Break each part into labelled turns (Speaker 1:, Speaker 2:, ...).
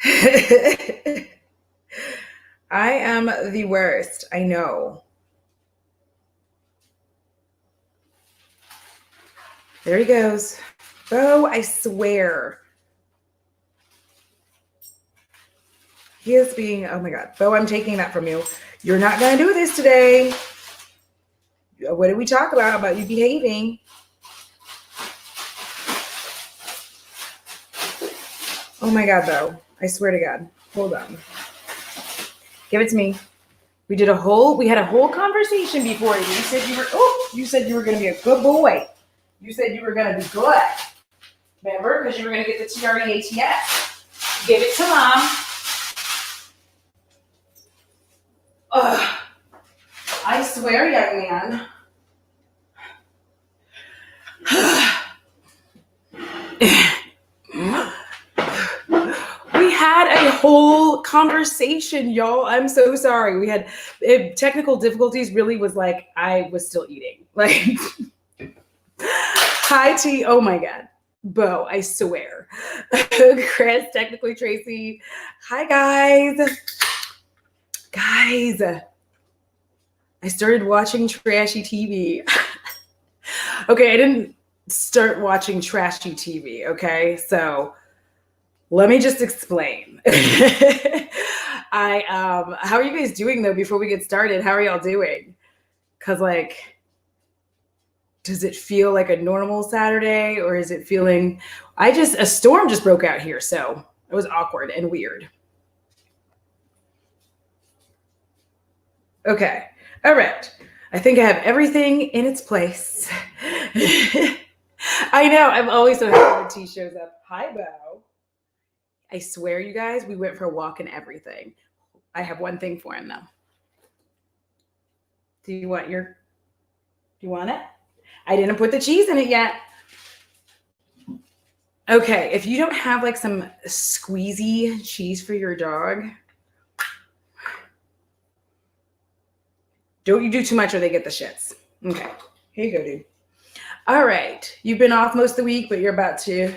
Speaker 1: I am the worst. I know. There he goes. Oh, I swear. He is being, oh my God. Bo, I'm taking that from you. You're not going to do this today. What did we talk about you behaving? Oh my God, Bo. I swear to God. Hold on. Give it to me. We had a whole conversation before. You said you were going to be a good boy. You said you were going to be good. Remember? Because you were going to get the TREATS. Give it to Mom. Ugh. I swear, young man. We had a whole conversation, y'all. I'm so sorry. We had technical difficulties. Really was like I was still eating. Like, hi, T. Oh my God. Bo, I swear. Chris, technically Tracy. Hi, guys. Guys, I started watching trashy TV. Okay, I didn't start watching trashy TV, okay? So let me just explain. How are you guys doing though before we get started? How are y'all doing? Because like, does it feel like a normal Saturday or is it feeling, a storm just broke out here. So it was awkward and weird. Okay. All right. I think I have everything in its place. I know. I'm always so happy when T shows up. Hi, Bo. I swear, you guys, we went for a walk and everything. I have one thing for him, though. Do you want it? I didn't put the cheese in it yet. Okay. If you don't have like some squeezy cheese for your dog, don't you do too much or they get the shits. Okay. Here you go, dude. All right. You've been off most of the week, but you're about to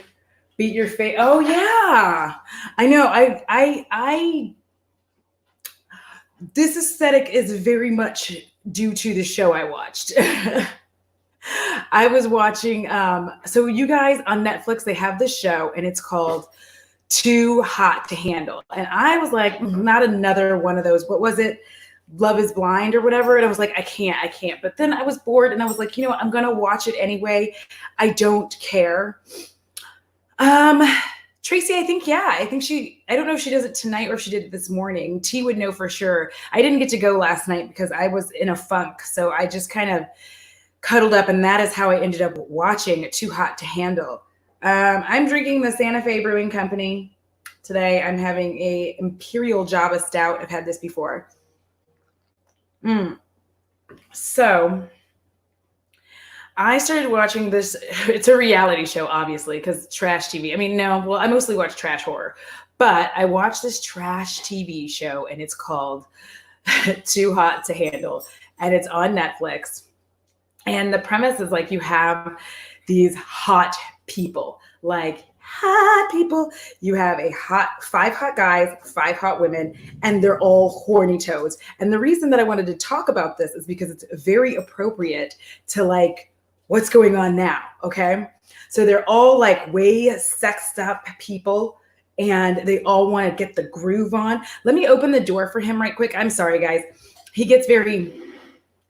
Speaker 1: beat your face. Oh yeah. I know. I this aesthetic is very much due to the show I watched. I was watching so you guys on Netflix, they have this show and it's called Too Hot to Handle. And I was like, not another one of those. What was it? Love is Blind or whatever. And I was like, I can't. But then I was bored and I was like, you know what? I'm going to watch it anyway. I don't care. Tracy, I think I don't know if she does it tonight or if she did it this morning. T would know for sure. I didn't get to go last night because I was in a funk. So I just kind of cuddled up and that is how I ended up watching Too Hot to Handle. I'm drinking the Santa Fe Brewing Company today. I'm having a Imperial Java Stout. I've had this before. So I started watching this. It's a reality show, obviously, because trash TV. I mean, no, well, I mostly watch trash horror, but I watched this trash TV show and it's called Too Hot to Handle and it's on Netflix. And the premise is like you have these hot people, like hot people. You have five hot guys, 5 hot women, and they're all horny toads. And the reason that I wanted to talk about this is because it's very appropriate to like what's going on now. Okay. So they're all like way sexed up people and they all want to get the groove on. Let me open the door for him right quick. I'm sorry, guys. He gets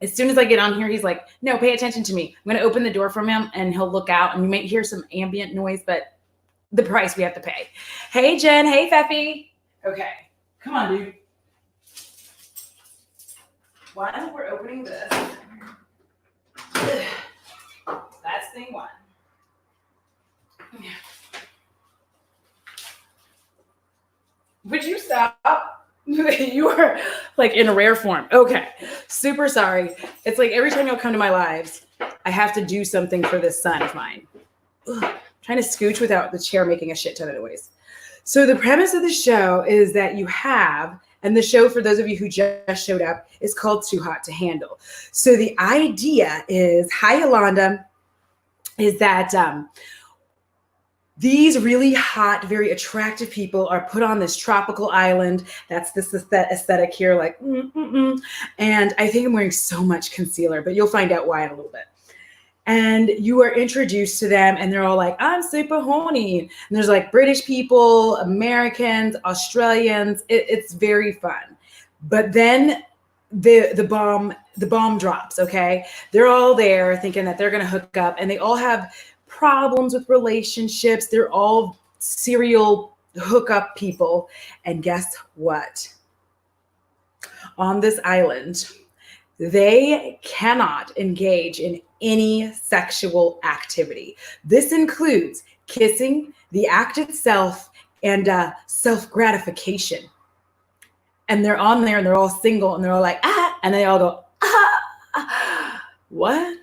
Speaker 1: as soon as I get on here, he's like, no, pay attention to me. I'm going to open the door for him and he'll look out and you might hear some ambient noise, but the price we have to pay. Hey, Jen. Hey, Feffy. Okay. Come on, dude. One, we're opening this. That's thing one. Would you stop? You are like in rare form. Okay. Super sorry. It's like every time you'll come to my lives, I have to do something for this son of mine. Ugh. Trying to scooch without the chair making a shit ton of noise. So the premise of the show is that you have, and the show for those of you who just showed up is called Too Hot to Handle. So the idea is, hi Yolanda, is that These really hot, very attractive people are put on this tropical island. That's this aesthetic here, like, and I think I'm wearing so much concealer, but you'll find out why in a little bit. And you are introduced to them and they're all like, I'm super horny. And there's like British people, Americans, Australians. It's very fun. But then the bomb drops, okay? They're all there thinking that they're gonna hook up, and they all have problems with relationships. They're all serial hookup people. And guess what? On this island, they cannot engage in any sexual activity. This includes kissing, the act itself, and self-gratification. And they're on there and they're all single and they're all like, ah, and they all go, what?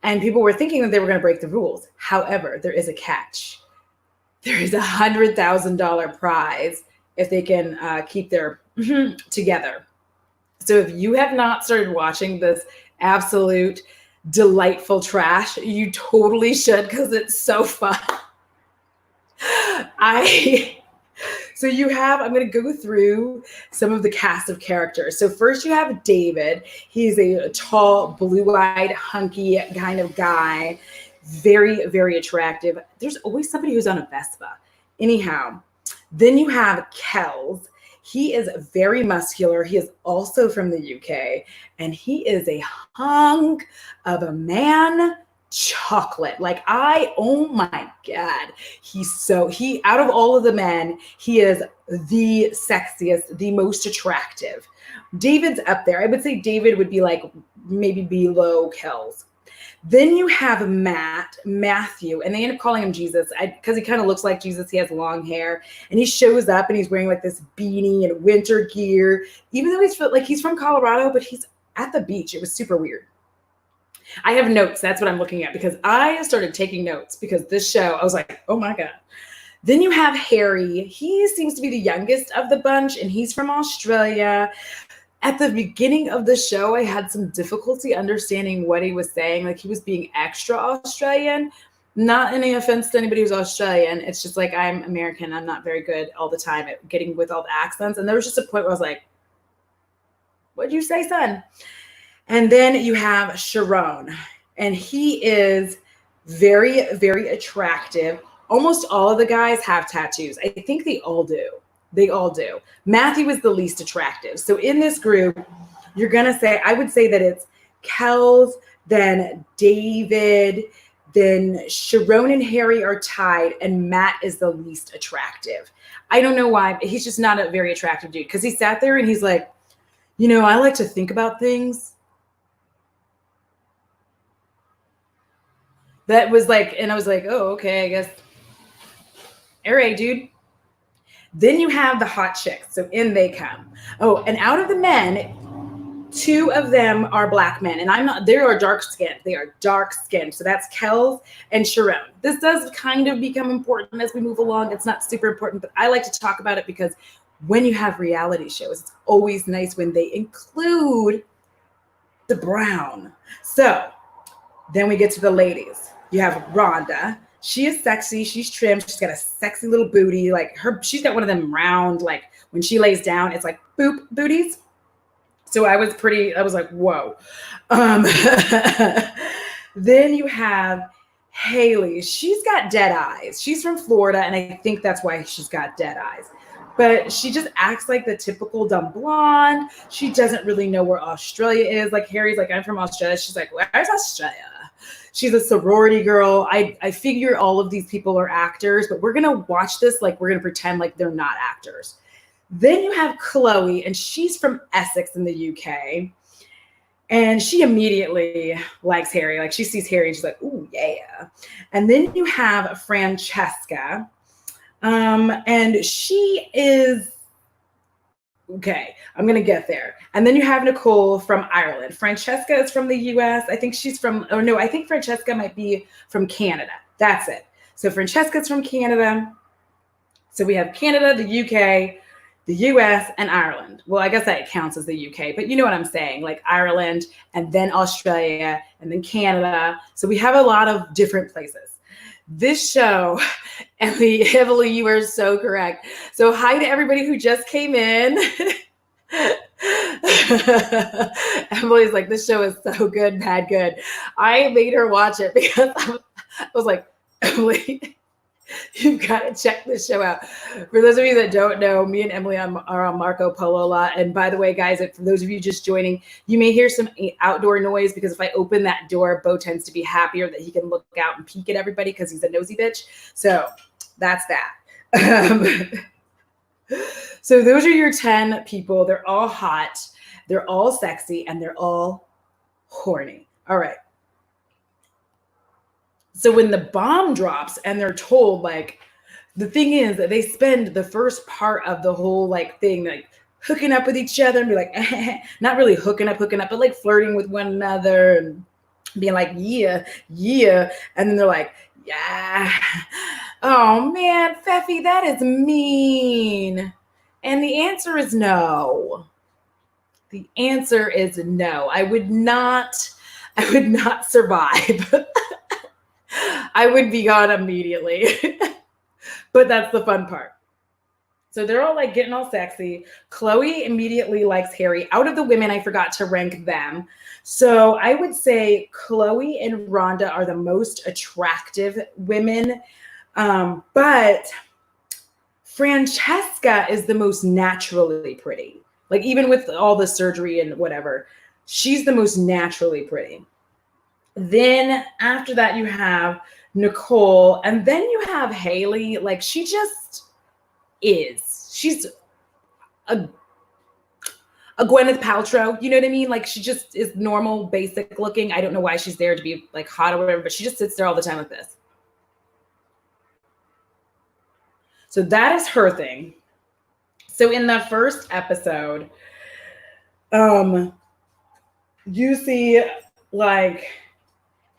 Speaker 1: And people were thinking that they were going to break the rules. However, there is a catch. There is $100,000 prize if they can keep their together. So if you have not started watching this absolute delightful trash, you totally should, because it's so fun. So you have, I'm going to go through some of the cast of characters. So first you have David. He's a tall, blue-eyed, hunky kind of guy. Very, very attractive. There's always somebody who's on a Vespa. Anyhow, then you have Kels. He is very muscular. He is also from the UK, and he is a hunk of a man. Chocolate. Like, oh my God. He out of all of the men, he is the sexiest, the most attractive. David's up there. I would say David would be like maybe below Kels. Then you have Matthew, and they end up calling him Jesus because he kind of looks like Jesus. He has long hair, and he shows up and he's wearing like this beanie and winter gear, even though he's from Colorado, but he's at the beach. It was super weird. I have notes. That's what I'm looking at, because I started taking notes because this show, I was like, oh my God. Then you have Harry. He seems to be the youngest of the bunch, and he's from Australia. At the beginning of the show, I had some difficulty understanding what he was saying. Like, he was being extra Australian. Not any offense to anybody who's Australian. It's just like, I'm American. I'm not very good all the time at getting with all the accents. And there was just a point where I was like, what'd you say, son? And then you have Sharon, and he is very, very attractive. Almost all of the guys have tattoos. I think they all do. They all do. Matthew is the least attractive. So in this group, you're going to say, I would say that it's Kels, then David, then Sharon and Harry are tied, and Matt is the least attractive. I don't know why, but he's just not a very attractive dude, because he sat there and he's like, I like to think about things. That was like, and I was like, oh, okay, I guess. All right, dude. Then you have the hot chicks. So in they come. Oh, and out of the men, 2 of them are black men. And they are dark skinned. They are dark skinned. So that's Kels and Sharon. This does kind of become important as we move along. It's not super important, but I like to talk about it because when you have reality shows, it's always nice when they include the brown. So then we get to the ladies. You have Rhonda. She is sexy. She's trim. She's got a sexy little booty. Like she's got one of them round, like when she lays down, it's like boop booties. So I was like, whoa. Then you have Haley. She's got dead eyes. She's from Florida, and I think that's why she's got dead eyes. But she just acts like the typical dumb blonde. She doesn't really know where Australia is. Like Harry's like, I'm from Australia. She's like, where's Australia? She's a sorority girl. I figure all of these people are actors, but we're going to watch this like we're going to pretend like they're not actors. Then you have Chloe, and she's from Essex in the UK. And she immediately likes Harry. Like she sees Harry and she's like, ooh, yeah. And then you have Francesca. And she is, okay, I'm going to get there. And then you have Nicole from Ireland. Francesca is from the US. I think I think Francesca might be from Canada. That's it. So Francesca's from Canada. So we have Canada, the UK, the US, and Ireland. Well, I guess that counts as the UK, but you know what I'm saying, like Ireland, and then Australia, and then Canada. So we have a lot of different places. This show, Emily, you are so correct. So hi to everybody who just came in. Emily's like, this show is so good, bad, good. I made her watch it because I was like, Emily, you've got to check this show out. For those of you that don't know, me and Emily are on Marco Polo a lot. And by the way, guys, for those of you just joining, you may hear some outdoor noise because if I open that door, Bo tends to be happier that he can look out and peek at everybody because he's a nosy bitch. So that's that. So those are your 10 people. They're all hot, they're all sexy, and they're all horny. All right. So when the bomb drops and they're told, like, the thing is that they spend the first part of the whole like thing like hooking up with each other and be like, not really hooking up, but like flirting with one another and being like, yeah. And then they're like, yeah. Oh man, Feffy, that is mean. And the answer is no. The answer is no. I would not survive. I would be gone immediately. But that's the fun part. So they're all like getting all sexy. Chloe immediately likes Harry. Out of the women, I forgot to rank them. So I would say Chloe and Rhonda are the most attractive women. But Francesca is the most naturally pretty. Like even with all the surgery and whatever, she's the most naturally pretty. Then after that, you have Nicole, and then you have Haley. Like she just is. She's a Gwyneth Paltrow. You know what I mean? Like she just is normal, basic looking. I don't know why she's there to be like hot or whatever, but she just sits there all the time like this. So that is her thing. So in the first episode, you see like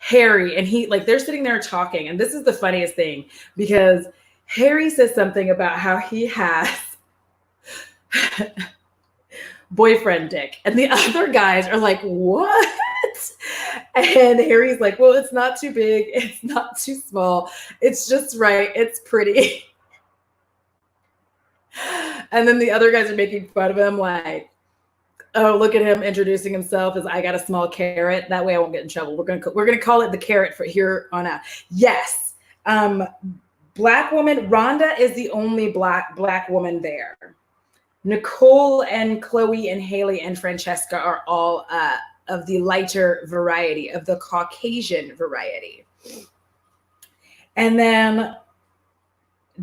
Speaker 1: Harry and he like they're sitting there talking, and this is the funniest thing because Harry says something about how he has boyfriend dick, and the other guys are like, what? And Harry's like, well, it's not too big, it's not too small, it's just right, it's pretty. And then the other guys are making fun of him like, oh, look at him introducing himself as I got a small carrot. That way I won't get in trouble. We're gonna call it the carrot for here on out. Yes. Black woman. Rhonda is the only black woman there. Nicole and Chloe and Haley and Francesca are all of the lighter variety, of the Caucasian variety. And then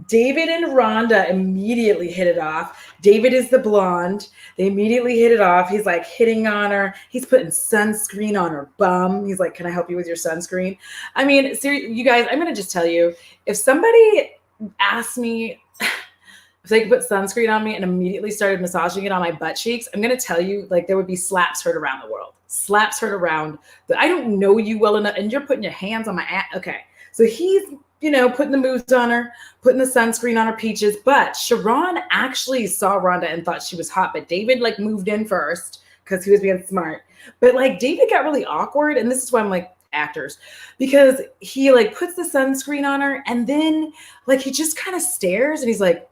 Speaker 1: David and Rhonda immediately hit it off. David is the blonde. They immediately hit it off. He's like hitting on her. He's putting sunscreen on her bum. He's like, can I help you with your sunscreen? I mean, seriously, you guys, I'm going to just tell you, if somebody asked me if they could put sunscreen on me and immediately started massaging it on my butt cheeks, I'm going to tell you, like, there would be slaps heard around the world. Slaps heard around. But I don't know you well enough, and you're putting your hands on my ass. Okay. So he's, you know, putting the moves on her, putting the sunscreen on her peaches. But Sharon actually saw Rhonda and thought she was hot. But David like moved in first because he was being smart. But like David got really awkward. And this is why I'm like actors, because he like puts the sunscreen on her and then like he just kind of stares and he's like,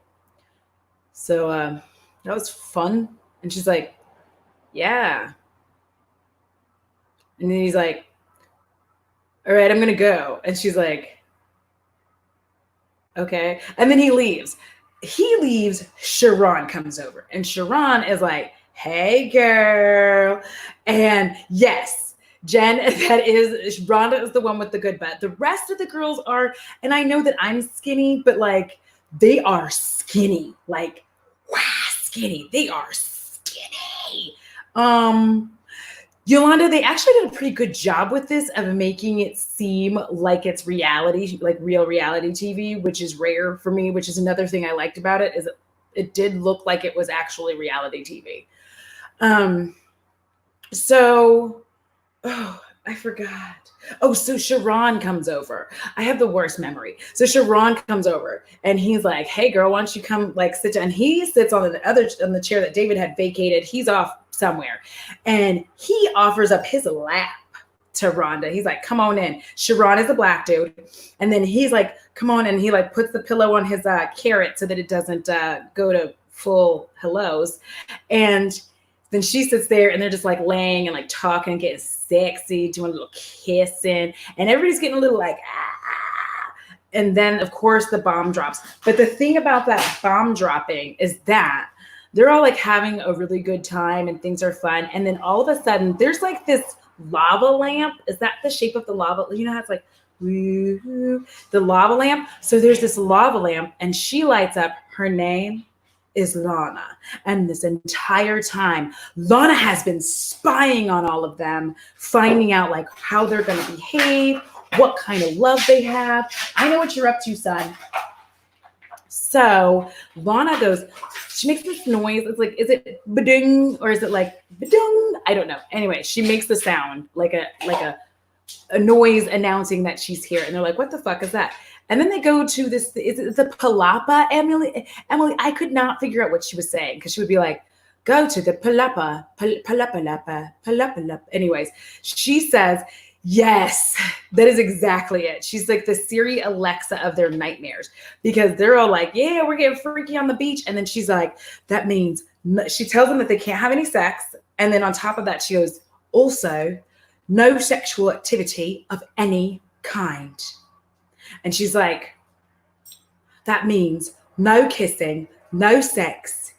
Speaker 1: so that was fun. And she's like, yeah. And then he's like, all right, I'm going to go. And she's like, okay. And then he leaves. Sharon comes over. And Sharon is like, hey, girl. And yes, Jen, Rhonda is the one with the good butt. The rest of the girls are, and I know that I'm skinny, but like, they are skinny. Like, wow, skinny. They are skinny. Yolanda, they actually did a pretty good job with this of making it seem like it's reality, like real reality TV, which is rare for me, which is another thing I liked about it, is it did look like it was actually reality TV. I forgot. Oh, so Sharon comes over. I have the worst memory. So Sharon comes over and he's like, hey girl, why don't you come like sit down? And he sits on the chair that David had vacated. He's off somewhere and he offers up his lap. to Rhonda. He's like, come on in. Sharon is a black dude. And then he's like, come on. And he like puts the pillow on his carrot so that it doesn't go to full hellos. And then she sits there and they're just like laying and like talking, getting sexy, doing a little kissing. And everybody's getting a little like, ah. And then of course the bomb drops. But the thing about that bomb dropping is that they're all like having a really good time and things are fun. And then all of a sudden there's like this lava lamp. Is that the shape of the lava? You know how it's like, woo, the lava lamp. So there's this lava lamp and she lights up. Her name is Lana. And this entire time, Lana has been spying on all of them, finding out like how they're going to behave, what kind of love they have. I know what you're up to, son. So Lana goes, she makes this noise. It's like, is it ba-ding or is it like ba-ding? I don't know. Anyway, she makes the sound like a noise announcing that she's here. And they're like, what the fuck is that? And then they go to this, is it the palapa, Emily? Emily, I could not figure out what she was saying because she would be like, go to the palapa, palapa. Anyways, she says, yes, that is exactly it. She's like the Siri Alexa of their nightmares because they're all like, yeah, we're getting freaky on the beach. And then she's like, that means, she tells them that they can't have any sex. And then on top of that, she goes, also, no sexual activity of any kind. And she's like, that means no kissing, no sex,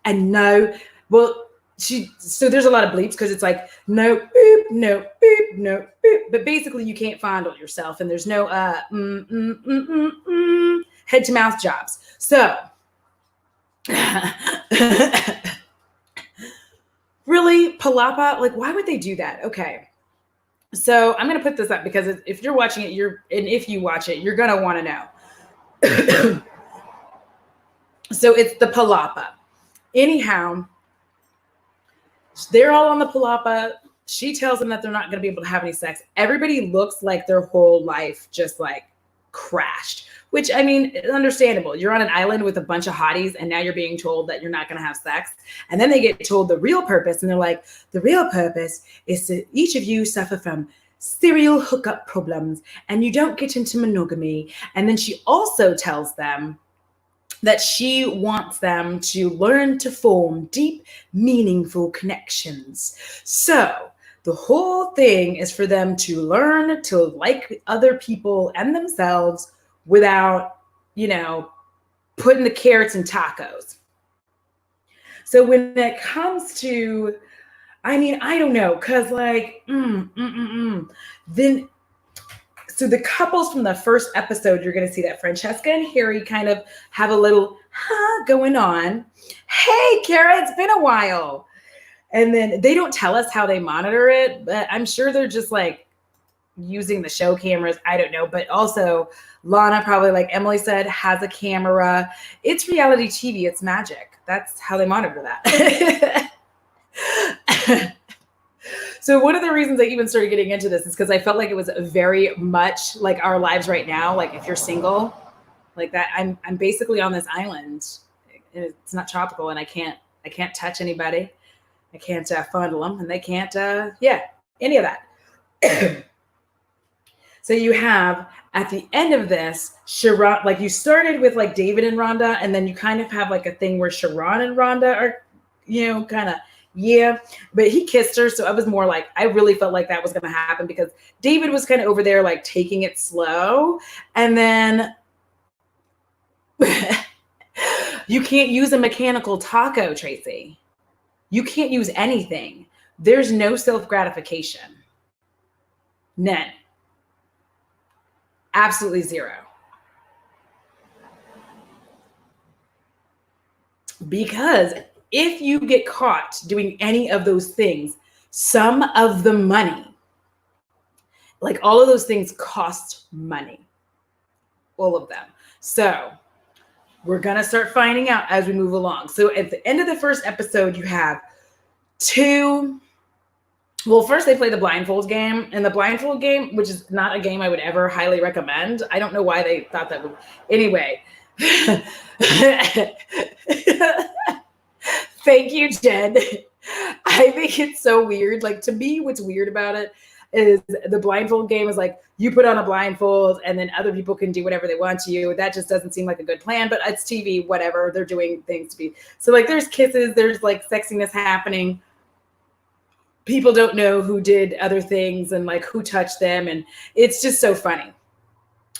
Speaker 1: and no, well, so there's a lot of bleeps because it's like, no boop, no boop, no boop. But basically you can't fondle yourself and there's no head to mouth jobs. So really, palapa, like why would they do that? Okay. So I'm going to put this up because if you're watching it, if you watch it, you're going to want to know. So it's the palapa. Anyhow, they're all on the palapa. She tells them that they're not going to be able to have any sex. Everybody looks like their whole life just like crashed, which I mean, understandable. You're on an island with a bunch of hotties and now you're being told that you're not going to have sex. And then they get told the real purpose and they're like, the real purpose is that each of you suffer from serial hookup problems and you don't get into monogamy. And then she also tells them that she wants them to learn to form deep, meaningful connections. So the whole thing is for them to learn to like other people and themselves without, putting the carrots in tacos. So when it comes to, I mean, I don't know, because like, then, so the couples from the first episode, you're going to see that Francesca and Harry kind of have a little going on. Hey, Kara, it's been a while. And then they don't tell us how they monitor it, but I'm sure they're just like using the show cameras. I don't know. But also Lana probably, like Emily said, has a camera. It's reality TV. It's magic. That's how they monitor that. So one of the reasons I even started getting into this is because I felt like it was very much like our lives right now. Like if you're single, like that, I'm basically on this island. It's not tropical, and I can't touch anybody. I can't fondle them, and they can't, any of that. So you have at the end of this, Sharon, like you started with like David and Rhonda, and then you kind of have like a thing where Sharon and Rhonda are, kind of. Yeah, but he kissed her. So I was more like, I really felt like that was going to happen because David was kind of over there, like taking it slow. And then you can't use a mechanical taco, Tracy. You can't use anything. There's no self-gratification. None. Absolutely zero. Because if you get caught doing any of those things, some of the money, like all of those things cost money, all of them. So we're going to start finding out as we move along. So at the end of the first episode, you have first they play the blindfold game, and the blindfold game, which is not a game I would ever highly recommend. I don't know why they thought that would, anyway. Thank you, Jen. I think it's so weird. Like to me, what's weird about it, is the blindfold game is like you put on a blindfold and then other people can do whatever they want to you. That just doesn't seem like a good plan, but it's TV, whatever. They're doing things to be. So like there's kisses, there's like sexiness happening. People don't know who did other things and like who touched them. And it's just so funny.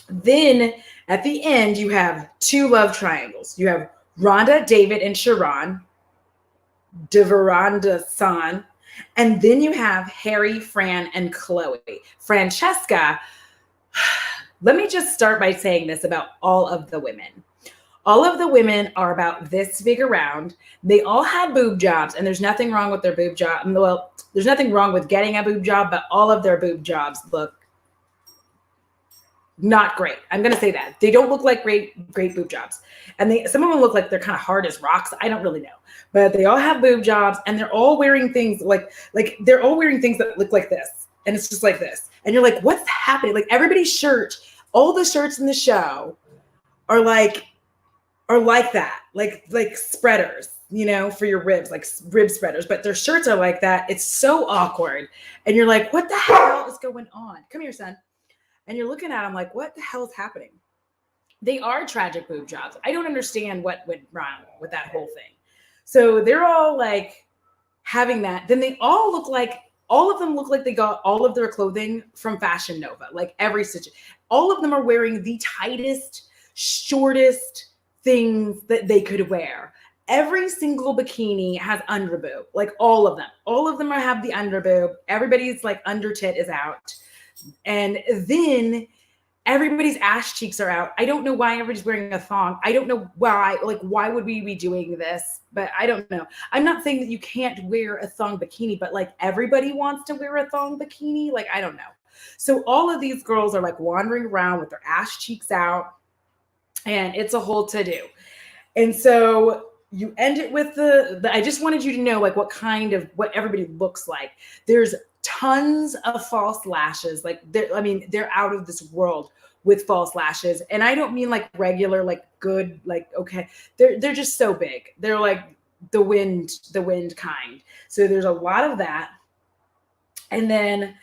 Speaker 1: Then at the end, you have two love triangles. You have Rhonda, David, and Sharon, Deveranda-san. And then you have Harry, Fran, and Chloe. Francesca, let me just start by saying this about all of the women. All of the women are about this big around. They all had boob jobs, and there's nothing wrong with their boob job. Well, there's nothing wrong with getting a boob job, but all of their boob jobs look not great. I'm going to say that. They don't look like great boob jobs. And some of them look like they're kind of hard as rocks. I don't really know. But they all have boob jobs, and they're all wearing things like they're all wearing things that look like this. And it's just like this. And you're like, what's happening? Like everybody's shirt, all the shirts in the show are like that, like spreaders, you know, for your ribs, like rib spreaders, but their shirts are like that. It's so awkward. And you're like, what the hell is going on? Come here, son. And you're looking at them like, what the hell is happening? They are tragic boob jobs. I don't understand what went wrong with that whole thing. So they're all like having that. Then they all look like, all of them look like they got all of their clothing from Fashion Nova, like every stitch. All of them are wearing the tightest, shortest things that they could wear. Every single bikini has underboob, like all of them. All of them have the underboob. Everybody's like under tit is out. And then everybody's ass cheeks are out. I don't know why everybody's wearing a thong. I don't know why, like, why would we be doing this? But I don't know. I'm not saying that you can't wear a thong bikini, but like everybody wants to wear a thong bikini. Like, I don't know. So all of these girls are like wandering around with their ass cheeks out, and it's a whole to-do. And so you end it with I just wanted you to know like what everybody looks like. There's tons of false lashes. Like they're out of this world with false lashes. And I don't mean like regular, like good, like, okay. They're just so big. They're like the wind kind. So there's a lot of that. And then,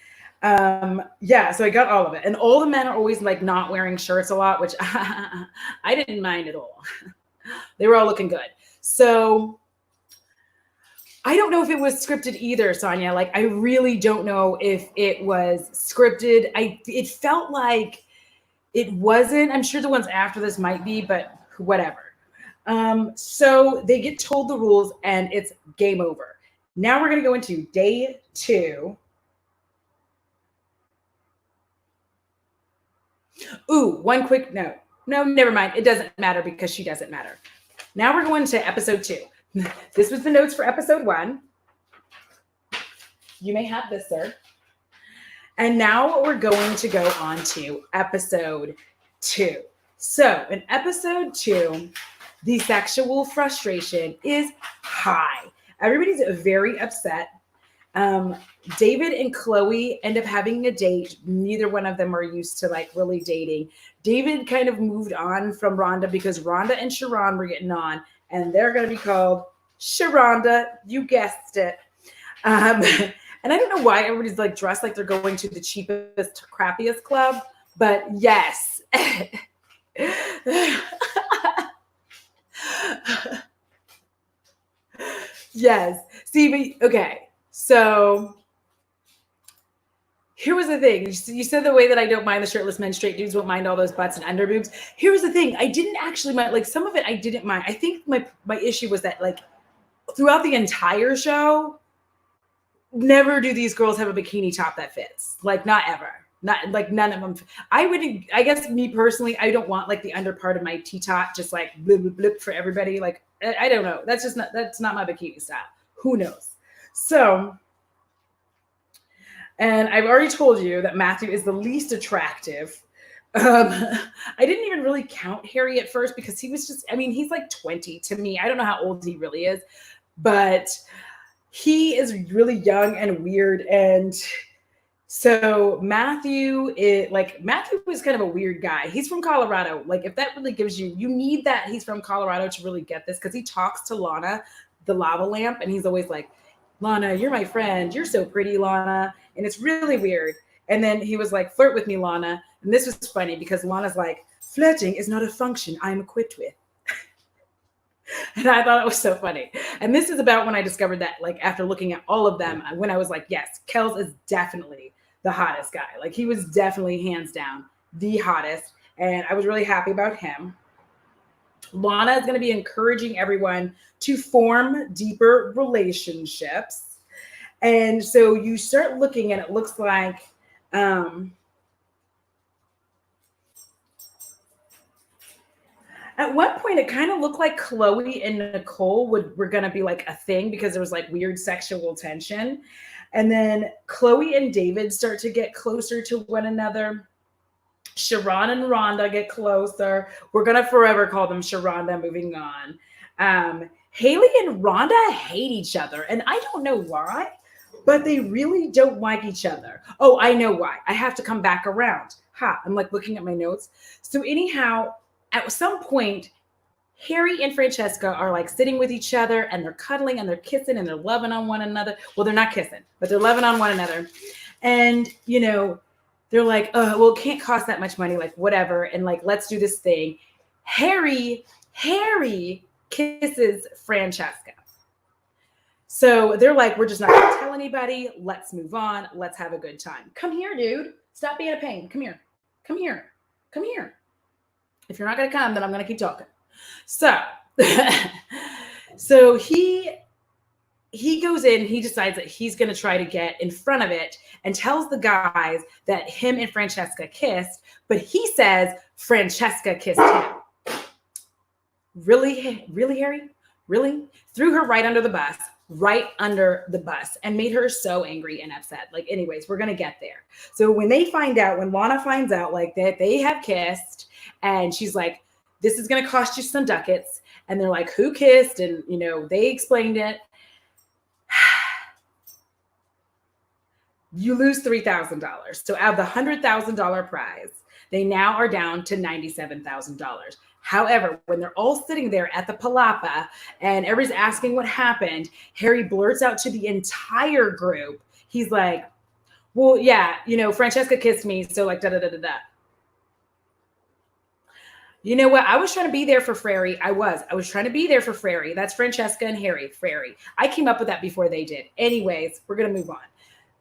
Speaker 1: so I got all of it. And all the men are always like not wearing shirts a lot, which I didn't mind at all. They were all looking good. So I don't know if it was scripted either, Sonia. Like, I really don't know if it was scripted. It felt like it wasn't. I'm sure the ones after this might be, but whatever. So they get told the rules and it's game over. Now we're going to go into day 2. Ooh, one quick note. No, never mind. It doesn't matter because she doesn't matter. Now we're going to episode 2. This was the notes for episode 1. You may have this, sir. And now we're going to go on to episode 2. So in episode 2, the sexual frustration is high. Everybody's very upset. David and Chloe end up having a date. Neither one of them are used to like really dating. David kind of moved on from Rhonda because Rhonda and Sharon were getting on, and they're going to be called Sharonda. You guessed it. And I don't know why everybody's like dressed like they're going to the cheapest, crappiest club, but yes. Yes. See, okay. So here was the thing. You said the way that I don't mind the shirtless men, straight dudes won't mind all those butts and underboobs. Here was the thing. I didn't actually mind, like some of it I didn't mind. I think my issue was that like throughout the entire show, never do these girls have a bikini top that fits. Like not ever. Not like none of them. I guess me personally, I don't want like the under part of my T-top just like blip, blip, blip for everybody. Like, I don't know. That's not my bikini style. Who knows? So, and I've already told you that Matthew is the least attractive. I didn't even really count Harry at first because he was just, I mean, he's like 20 to me. I don't know how old he really is, but he is really young and weird. And so Matthew is kind of a weird guy. He's from Colorado. Like if that really gives you need that he's from Colorado to really get this, because he talks to Lana, the lava lamp, and he's always like, Lana, you're my friend. You're so pretty, Lana. And it's really weird. And then he was like, flirt with me, Lana. And this was funny because Lana's like, flirting is not a function I'm equipped with. And I thought it was so funny. And this is about when I discovered that, like, after looking at all of them, when I was like, yes, Kels is definitely the hottest guy. Like, he was definitely hands down the hottest. And I was really happy about him. Lana is going to be encouraging everyone to form deeper relationships. And so you start looking and it looks like, at one point, it kind of looked like Chloe and Nicole were going to be like a thing because there was like weird sexual tension. And then Chloe and David start to get closer to one another. Sharon and Rhonda get closer. We're going to forever call them Sharonda moving on. Haley and Rhonda hate each other. And I don't know why, but they really don't like each other. Oh, I know why. I have to come back around. I'm like looking at my notes. So anyhow, at some point, Harry and Francesca are like sitting with each other and they're cuddling and they're kissing and they're loving on one another. Well, they're not kissing, but they're loving on one another. And, you know, they're like, oh, well, it can't cost that much money, like whatever. And like, let's do this thing. Harry kisses Francesca. So they're like, we're just not going to tell anybody. Let's move on. Let's have a good time. Come here, dude. Stop being a pain. Come here. Come here. Come here. If you're not going to come, then I'm going to keep talking. So, so he goes in, he decides that he's going to try to get in front of it and tells the guys that him and Francesca kissed, but he says Francesca kissed him. Really, Harry? Really? Threw her right under the bus and made her so angry and upset. Like, anyways, we're going to get there. So when Lana finds out like that they have kissed and she's like, this is going to cost you some ducats. And they're like, who kissed? And, you know, they explained it. You lose $3,000. So out of the $100,000 prize, they now are down to $97,000. However, when they're all sitting there at the palapa and everybody's asking what happened, Harry blurts out to the entire group. He's like, well, yeah, you know, Francesca kissed me. So like, da-da-da-da-da. You know what? I was trying to be there for Frary. I was trying to be there for Frary. That's Francesca and Harry, Frary. I came up with that before they did. Anyways, we're going to move on.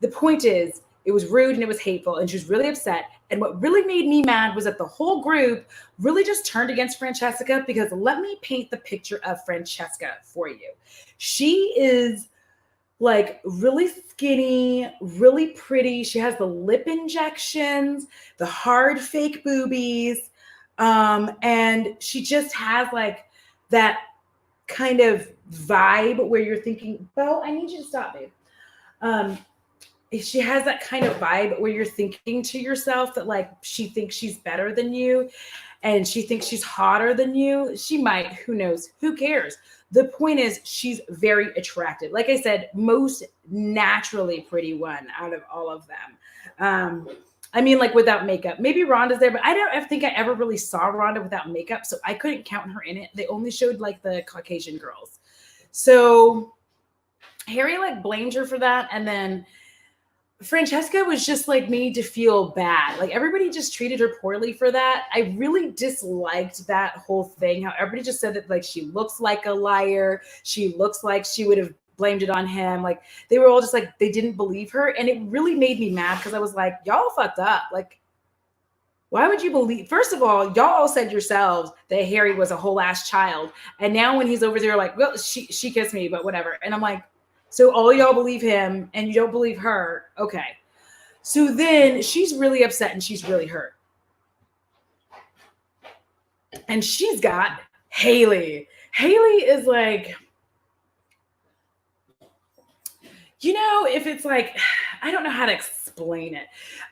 Speaker 1: The point is, it was rude and it was hateful and she was really upset. And what really made me mad was that the whole group really just turned against Francesca, because let me paint the picture of Francesca for you. She is like really skinny, really pretty. She has the lip injections, the hard fake boobies. And she just has like that kind of vibe where you're thinking, Bo, I need you to stop, babe. She has that kind of vibe where you're thinking to yourself that like she thinks she's better than you and she thinks she's hotter than you. She might, who knows, who cares? The point is she's very attractive. Like I said, most naturally pretty one out of all of them. I mean, like without makeup. Maybe Rhonda's there, but I don't think I ever really saw Rhonda without makeup, so I couldn't count her in it. They only showed like the Caucasian girls. So Harry like blamed her for that, and then Francesca was just like made to feel bad. Like everybody just treated her poorly for that. I really disliked that whole thing. How everybody just said that like she looks like a liar. She looks like she would have blamed it on him. Like they were all just like, they didn't believe her. And it really made me mad because I was like, y'all fucked up. Like, why would you believe? First of all, y'all all said yourselves that Harry was a whole ass child. And now when he's over there, like, well, she kissed me, but whatever. And I'm like, so all y'all believe him and you don't believe her. Okay. So then she's really upset and she's really hurt. And she's got Haley. Haley is like, you know, if it's like, I don't know how to explain it.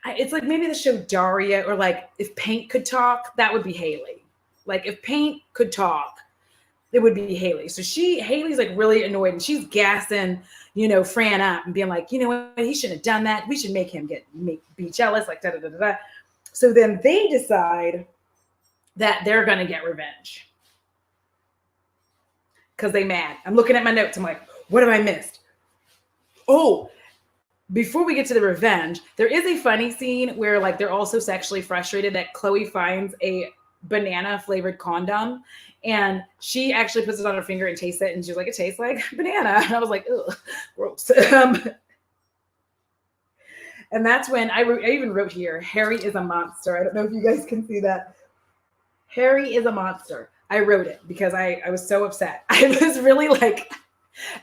Speaker 1: It's like maybe the show Daria, or like if Paint could talk, that would be Haley. Like if Paint could talk, it would be Haley. So Haley's like really annoyed and she's gassing, you know, Fran up and being like, you know what, he shouldn't have done that. We should make him be jealous, like da da da da. So then they decide that they're gonna get revenge because they mad. I'm looking at my notes. I'm like, what have I missed? Oh, before we get to the revenge, there is a funny scene where like they're also sexually frustrated that Chloe finds a banana flavored condom and she actually puts it on her finger and tastes it and she's like, it tastes like banana. And I was like, ugh, gross. And that's when I even wrote here, Harry is a monster. I don't know if you guys can see that. Harry is a monster. I wrote it because I was so upset. I was really like,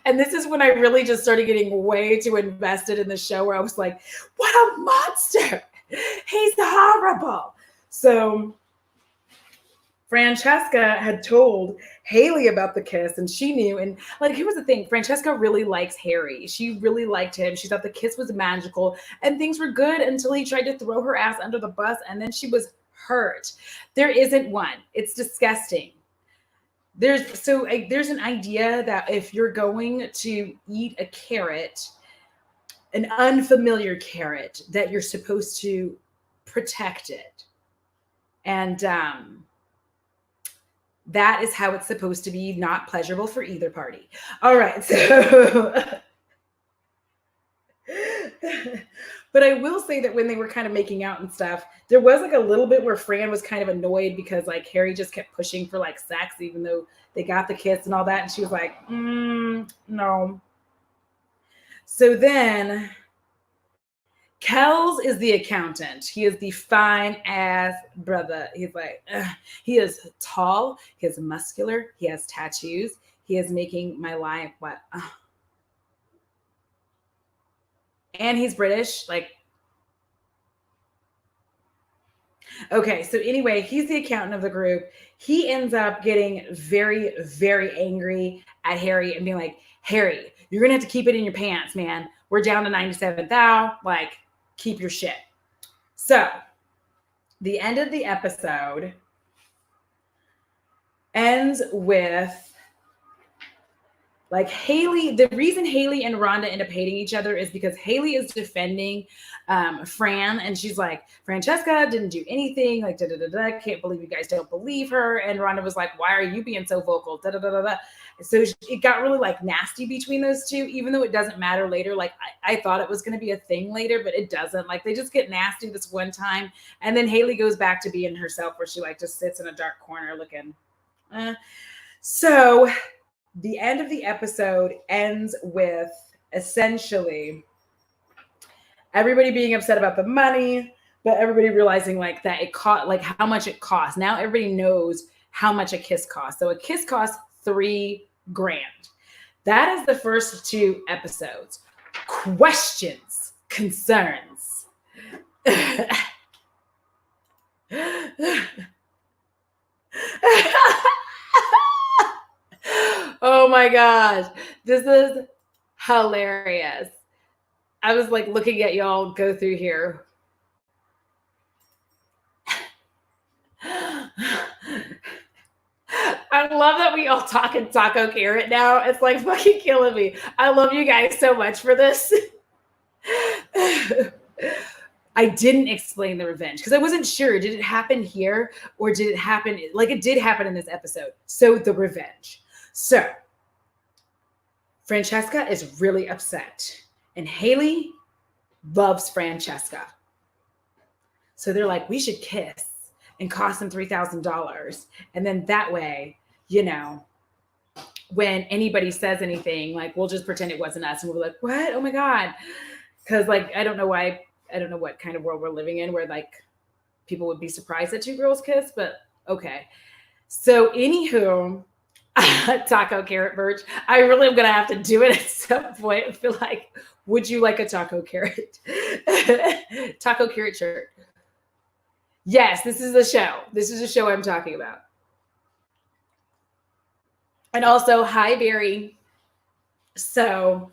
Speaker 1: and this is when I really just started getting way too invested in the show where I was like, what a monster. He's horrible. So Francesca had told Haley about the kiss and she knew. And like, here was the thing. Francesca really likes Harry. She really liked him. She thought the kiss was magical and things were good until he tried to throw her ass under the bus. And then she was hurt. There isn't one. It's disgusting. There's an idea that if you're going to eat a carrot, an unfamiliar carrot, that you're supposed to protect it. And that is how it's supposed to be, not pleasurable for either party. All right. So, but I will say that when they were kind of making out and stuff, there was like a little bit where Fran was kind of annoyed because like Harry just kept pushing for like sex, even though they got the kiss and all that. And she was like, no. So then Kells is the accountant. He is the fine ass brother. He's like, he is tall. He is muscular. He has tattoos. He is making my life what? And he's British. Like, okay. So anyway, he's the accountant of the group. He ends up getting very, very angry at Harry and being like, Harry, you're going to have to keep it in your pants, man. We're down to 97 thou. Like, keep your shit. So the end of the episode ends with like Haley. The reason Haley and Rhonda end up hating each other is because Haley is defending Fran, and she's like, Francesca didn't do anything, like I can't believe you guys don't believe her. And Rhonda was like, why are you being so vocal? So it got really like nasty between those two, even though it doesn't matter later. Like I thought it was going to be a thing later, but it doesn't. Like they just get nasty this one time, and then Haley goes back to being herself, where she like just sits in a dark corner looking. So the end of the episode ends with essentially everybody being upset about the money, but everybody realizing like that it cost, like how much it costs. Now everybody knows how much a kiss costs. So a kiss costs $3,000. That is the first two episodes. Questions, concerns. Oh my gosh, this is hilarious. I was like looking at y'all go through here. I love that we all talk in Taco Carrot now. It's like fucking killing me. I love you guys so much for this. I didn't explain the revenge because I wasn't sure. Did it happen here or did it happen? Like it did happen in this episode. So the revenge. So Francesca is really upset and Haley loves Francesca. So they're like, we should kiss and cost them $3,000. And then that way, you know, when anybody says anything, like we'll just pretend it wasn't us. And we'll be like, what? Oh my God. Because like, I don't know what kind of world we're living in where like people would be surprised that two girls kiss, but okay. So anywho, Taco Carrot merch. I really am going to have to do it at some point. I feel like, would you like a Taco Carrot? Taco Carrot shirt. Yes, this is the show. This is a show I'm talking about. And also, hi, Barry. So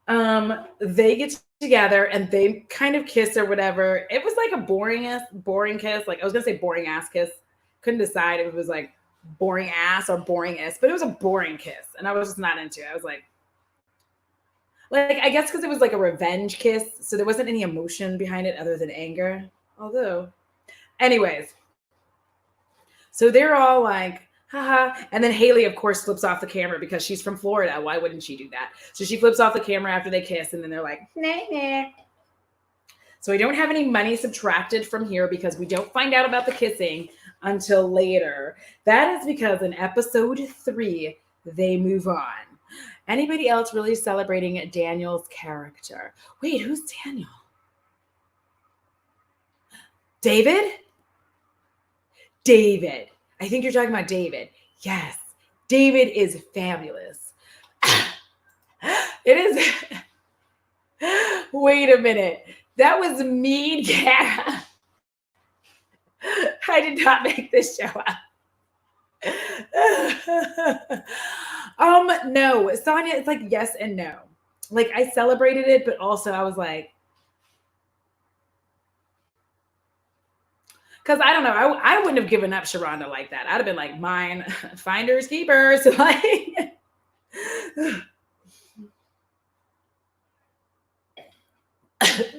Speaker 1: they get together and they kind of kiss or whatever. It was like a boring kiss. Like I was going to say boring ass kiss. Couldn't decide if it was like boring ass or boring-ish, but it was a boring kiss. And I was just not into it. I was like I guess because it was like a revenge kiss. So there wasn't any emotion behind it other than anger. Although, anyways, so they're all like, haha. And then Haley, of course, flips off the camera because she's from Florida. Why wouldn't she do that? So she flips off the camera after they kiss, and then they're like, nah, nah. So I don't have any money subtracted from here because we don't find out about the kissing until later. That is because in episode 3, they move on. Anybody else really celebrating Daniel's character? Wait, who's Daniel? David? David. I think you're talking about David. Yes. David is fabulous. It is. Wait a minute. That was mean, Kara. I did not make this show up. No, Sonia, it's like yes and no. Like I celebrated it, but also I was like, because I don't know, I wouldn't have given up Sharonda like that. I'd have been like, mine, finders, keepers, like.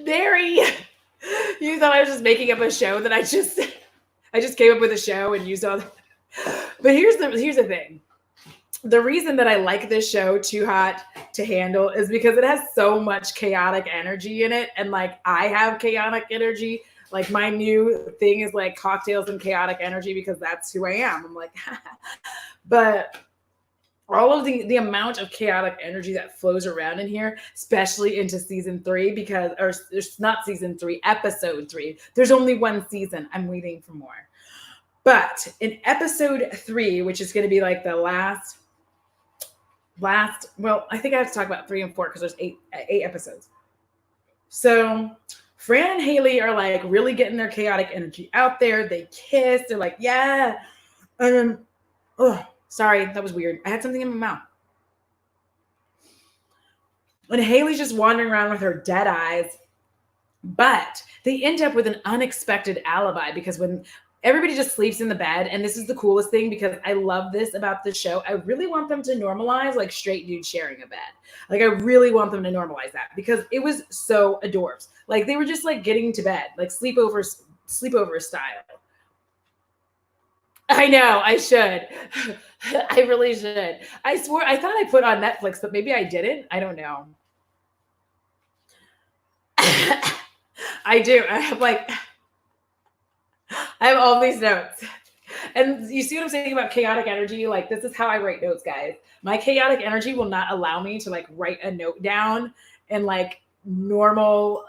Speaker 1: Mary, you thought I was just making up a show that I just came up with a show and you saw. But here's the thing. The reason that I like this show Too Hot to Handle is because it has so much chaotic energy in it. And like I have chaotic energy. Like my new thing is like cocktails and chaotic energy because that's who I am. I'm like, but all of the amount of chaotic energy that flows around in here, especially into season 3, because, or it's not season 3, episode 3. There's only one season. I'm waiting for more. But in episode 3, which is going to be like the last, well, I think I have to talk about 3 and 4 because there's eight episodes. So Fran and Haley are like really getting their chaotic energy out there. They kiss. They're like, yeah. And then, sorry, that was weird. I had something in my mouth. And Haley's just wandering around with her dead eyes. But they end up with an unexpected alibi because when everybody just sleeps in the bed, and this is the coolest thing because I love this about the show. I really want them to normalize like straight dudes sharing a bed. Like I really want them to normalize that because it was so adorbs. Like they were just like getting to bed, like sleepover style. I know, I should. I really should. I swore, I thought I put on Netflix, but maybe I didn't. I don't know. I do. I have all these notes. And you see what I'm saying about chaotic energy? Like, this is how I write notes, guys. My chaotic energy will not allow me to like write a note down in like normal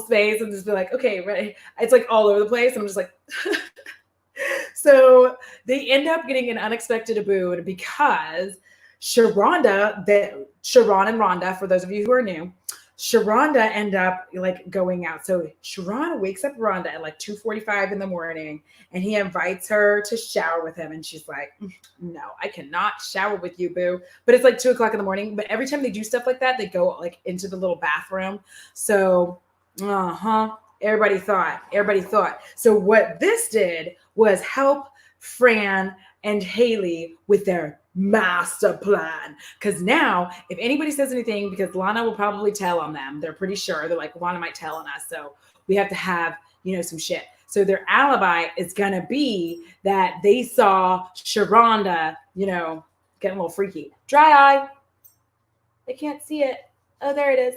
Speaker 1: space and just be like, okay, right. It's like all over the place. And I'm just like, so they end up getting an unexpected boon because Sharon and Rhonda, for those of you who are new, Sharonda end up like going out. So Sharon wakes up Rhonda at like 2:45 in the morning and he invites her to shower with him. And she's like, no, I cannot shower with you, boo. But it's like 2:00 in the morning. But every time they do stuff like that, they go like into the little bathroom. So, everybody thought. So what this did was help Fran and Haley with their master plan. Because now, if anybody says anything, because Lana will probably tell on them, they're pretty sure. They're like, Lana might tell on us. So we have to have, some shit. So their alibi is going to be that they saw Sharonda, getting a little freaky. Dry eye. They can't see it. Oh, there it is.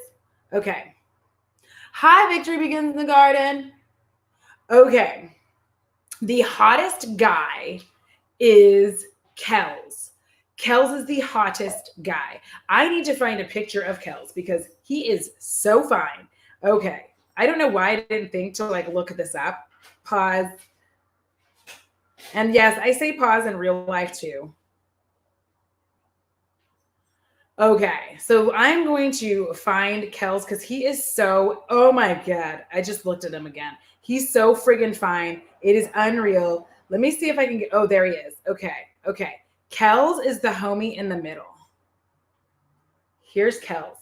Speaker 1: Okay. High victory begins in the garden. Okay. The hottest guy is Kells. Kells is the hottest guy. I need to find a picture of Kells because he is so fine. Okay. I don't know why I didn't think to like look this up. Pause. And yes, I say pause in real life too. Okay. So I'm going to find Kells because he is so, oh my God. I just looked at him again. He's so friggin' fine. It is unreal. Let me see if I can get, oh, there he is. Okay. Kells is the homie in the middle. Here's Kells.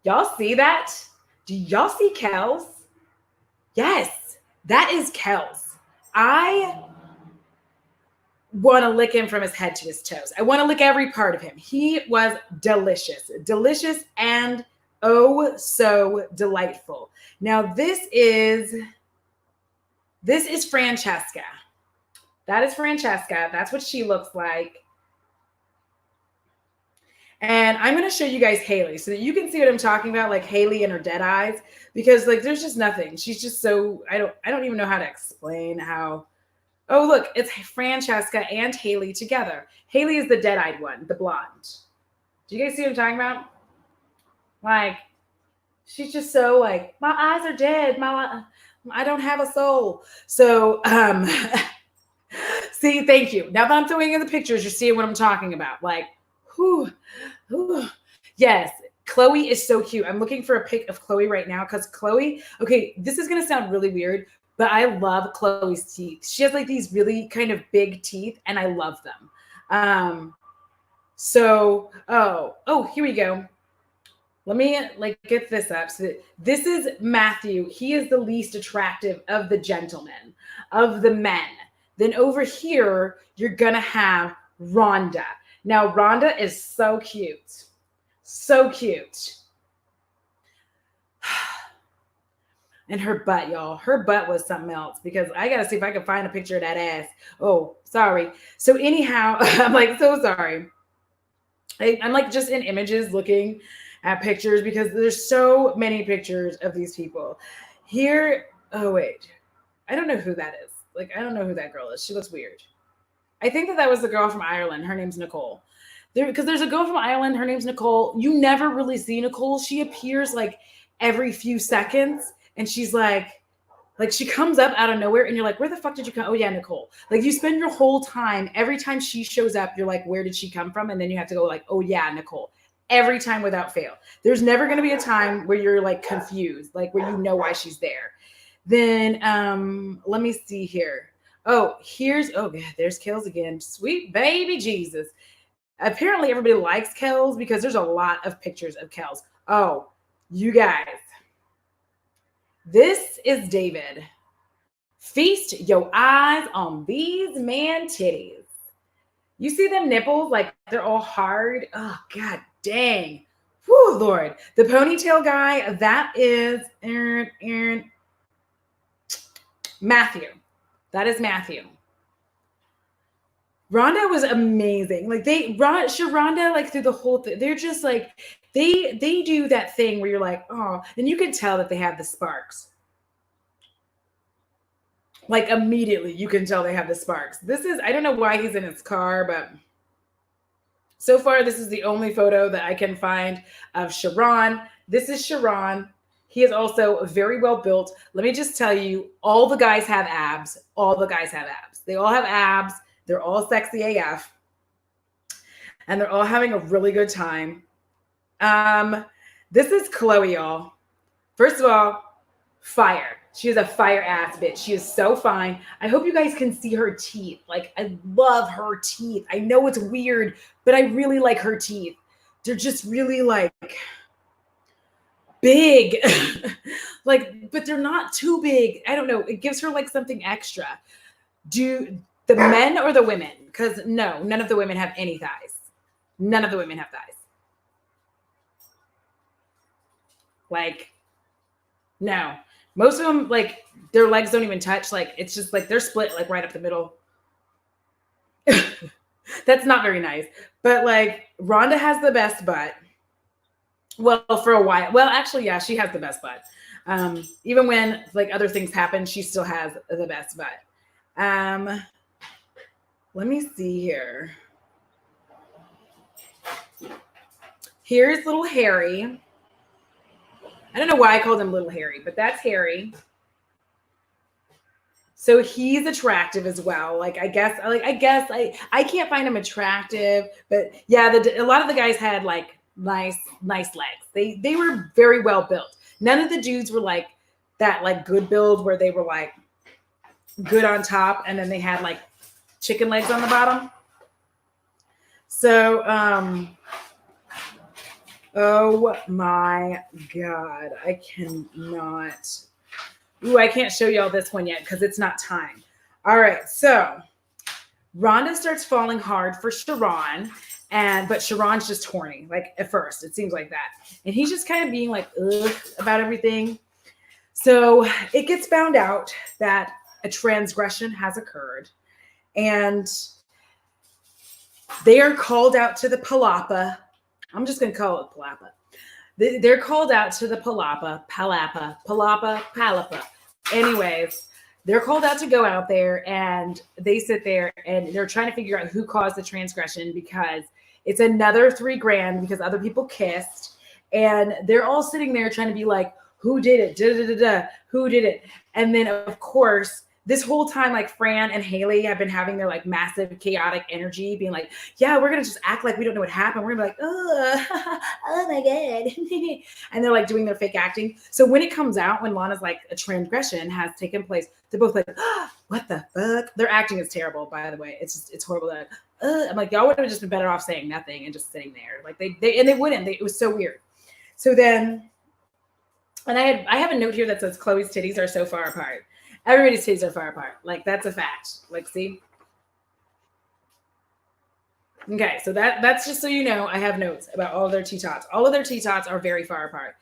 Speaker 1: Y'all see that? Do y'all see Kells? Yes, that is Kells. I want to lick him from his head to his toes. I want to lick every part of him. He was delicious and oh so delightful. Now this is Francesca. That is Francesca. That's what she looks like. And I'm going to show you guys Haley so that you can see what I'm talking about, like Haley and her dead eyes, because like there's just nothing. She's just so I don't even know how to explain how. Oh, look, it's Francesca and Haley together. Haley is the dead-eyed one, the blonde. Do you guys see what I'm talking about? Like, she's just so like, my eyes are dead. I don't have a soul. So, see, thank you. Now that I'm throwing in the pictures, you're seeing what I'm talking about. Like, whew. Yes, Chloe is so cute. I'm looking for a pic of Chloe right now because Chloe, okay, this is going to sound really weird, but I love Chloe's teeth. She has like these really kind of big teeth and I love them. Here we go. Let me like get this up. So this is Matthew. He is the least attractive of the gentlemen, of the men. Then over here, you're going to have Rhonda. Now, Rhonda is so cute. So cute. And her butt, y'all. Her butt was something else because I got to see if I can find a picture of that ass. Oh, sorry. So anyhow, I'm like, so sorry. I'm like just in images looking at pictures because there's so many pictures of these people. Here, oh, wait. I don't know who that is. Like, I don't know who that girl is. She looks weird. I think that was the girl from Ireland. Her name's Nicole. Because there's a girl from Ireland. Her name's Nicole. You never really see Nicole. She appears like every few seconds. And she's like she comes up out of nowhere. And you're like, where the fuck did you come? Oh, yeah, Nicole. Like you spend your whole time. Every time she shows up, you're like, where did she come from? And then you have to go like, oh, yeah, Nicole. Every time without fail. There's never going to be a time where you're like confused. Like where you know why she's there. Then let me see here. Oh, there's Kels again. Sweet baby Jesus. Apparently everybody likes Kels because there's a lot of pictures of Kels. Oh, you guys. This is David. Feast your eyes on these man titties. You see them nipples? Like they're all hard. Oh, God dang. Whew, Lord. The ponytail guy, that is Aaron. Matthew. That is Matthew. Rhonda was amazing. Like Sharonda, like through the whole thing, they're just like, they do that thing where you're like, oh, and you can tell that they have the sparks. Like immediately you can tell they have the sparks. I don't know why he's in his car, but so far this is the only photo that I can find of Sharon. This is Sharon. He is also very well built. Let me just tell you, all the guys have abs. All the guys have abs. They all have abs. They're all sexy AF. And they're all having a really good time. This is Chloe, y'all. First of all, fire. She is a fire ass bitch. She is so fine. I hope you guys can see her teeth. Like, I love her teeth. I know it's weird, but I really like her teeth. They're just really like big. But they're not too big. I don't know. It gives her like something extra. Do the men or the women? Because no, none of the women have any thighs. None of the women have thighs. Like, no. Most of them, like, their legs don't even touch. Like, it's just like they're split like right up the middle. That's not very nice. But like, Rhonda has the best butt. Well, for a while. Well, actually, yeah, she has the best butt. Even when like other things happen, she still has the best butt. Let me see here. Here's little Harry. I don't know why I called him little Harry, but that's Harry. So he's attractive as well. Like, I guess I can't find him attractive, but yeah, a lot of the guys had like nice legs. They were very well built. None of the dudes were like that, like good build where they were like good on top and then they had like chicken legs on the bottom. So, oh my God, I cannot. Ooh, I can't show y'all this one yet because it's not time. All right, so Rhonda starts falling hard for Sharon, but Sharon's just horny. Like at first, it seems like that, and he's just kind of being like ugh about everything. So it gets found out that a transgression has occurred, and they are called out to the palapa. I'm just going to call it palapa. They're called out to the palapa. Anyways, they're called out to go out there, and they sit there and they're trying to figure out who caused the transgression, because it's another $3,000 because other people kissed, and they're all sitting there trying to be like, who did it? Who did it? And then of course, this whole time, like Fran and Haley have been having their like massive chaotic energy, being like, yeah, we're going to just act like we don't know what happened. We're going to be like, oh my God. And they're like doing their fake acting. So when it comes out, when Lana's like a transgression has taken place, they're both like, oh, what the fuck? Their acting is terrible, by the way. It's horrible. That I'm like, y'all would have just been better off saying nothing and just sitting there. Like they wouldn't. It was so weird. So then, and I have a note here that says Chloe's titties are so far apart. Everybody's titties are far apart. Like, that's a fact. Like, see? Okay, so that's just so you know, I have notes about all of their T-tots. All of their T-tots are very far apart.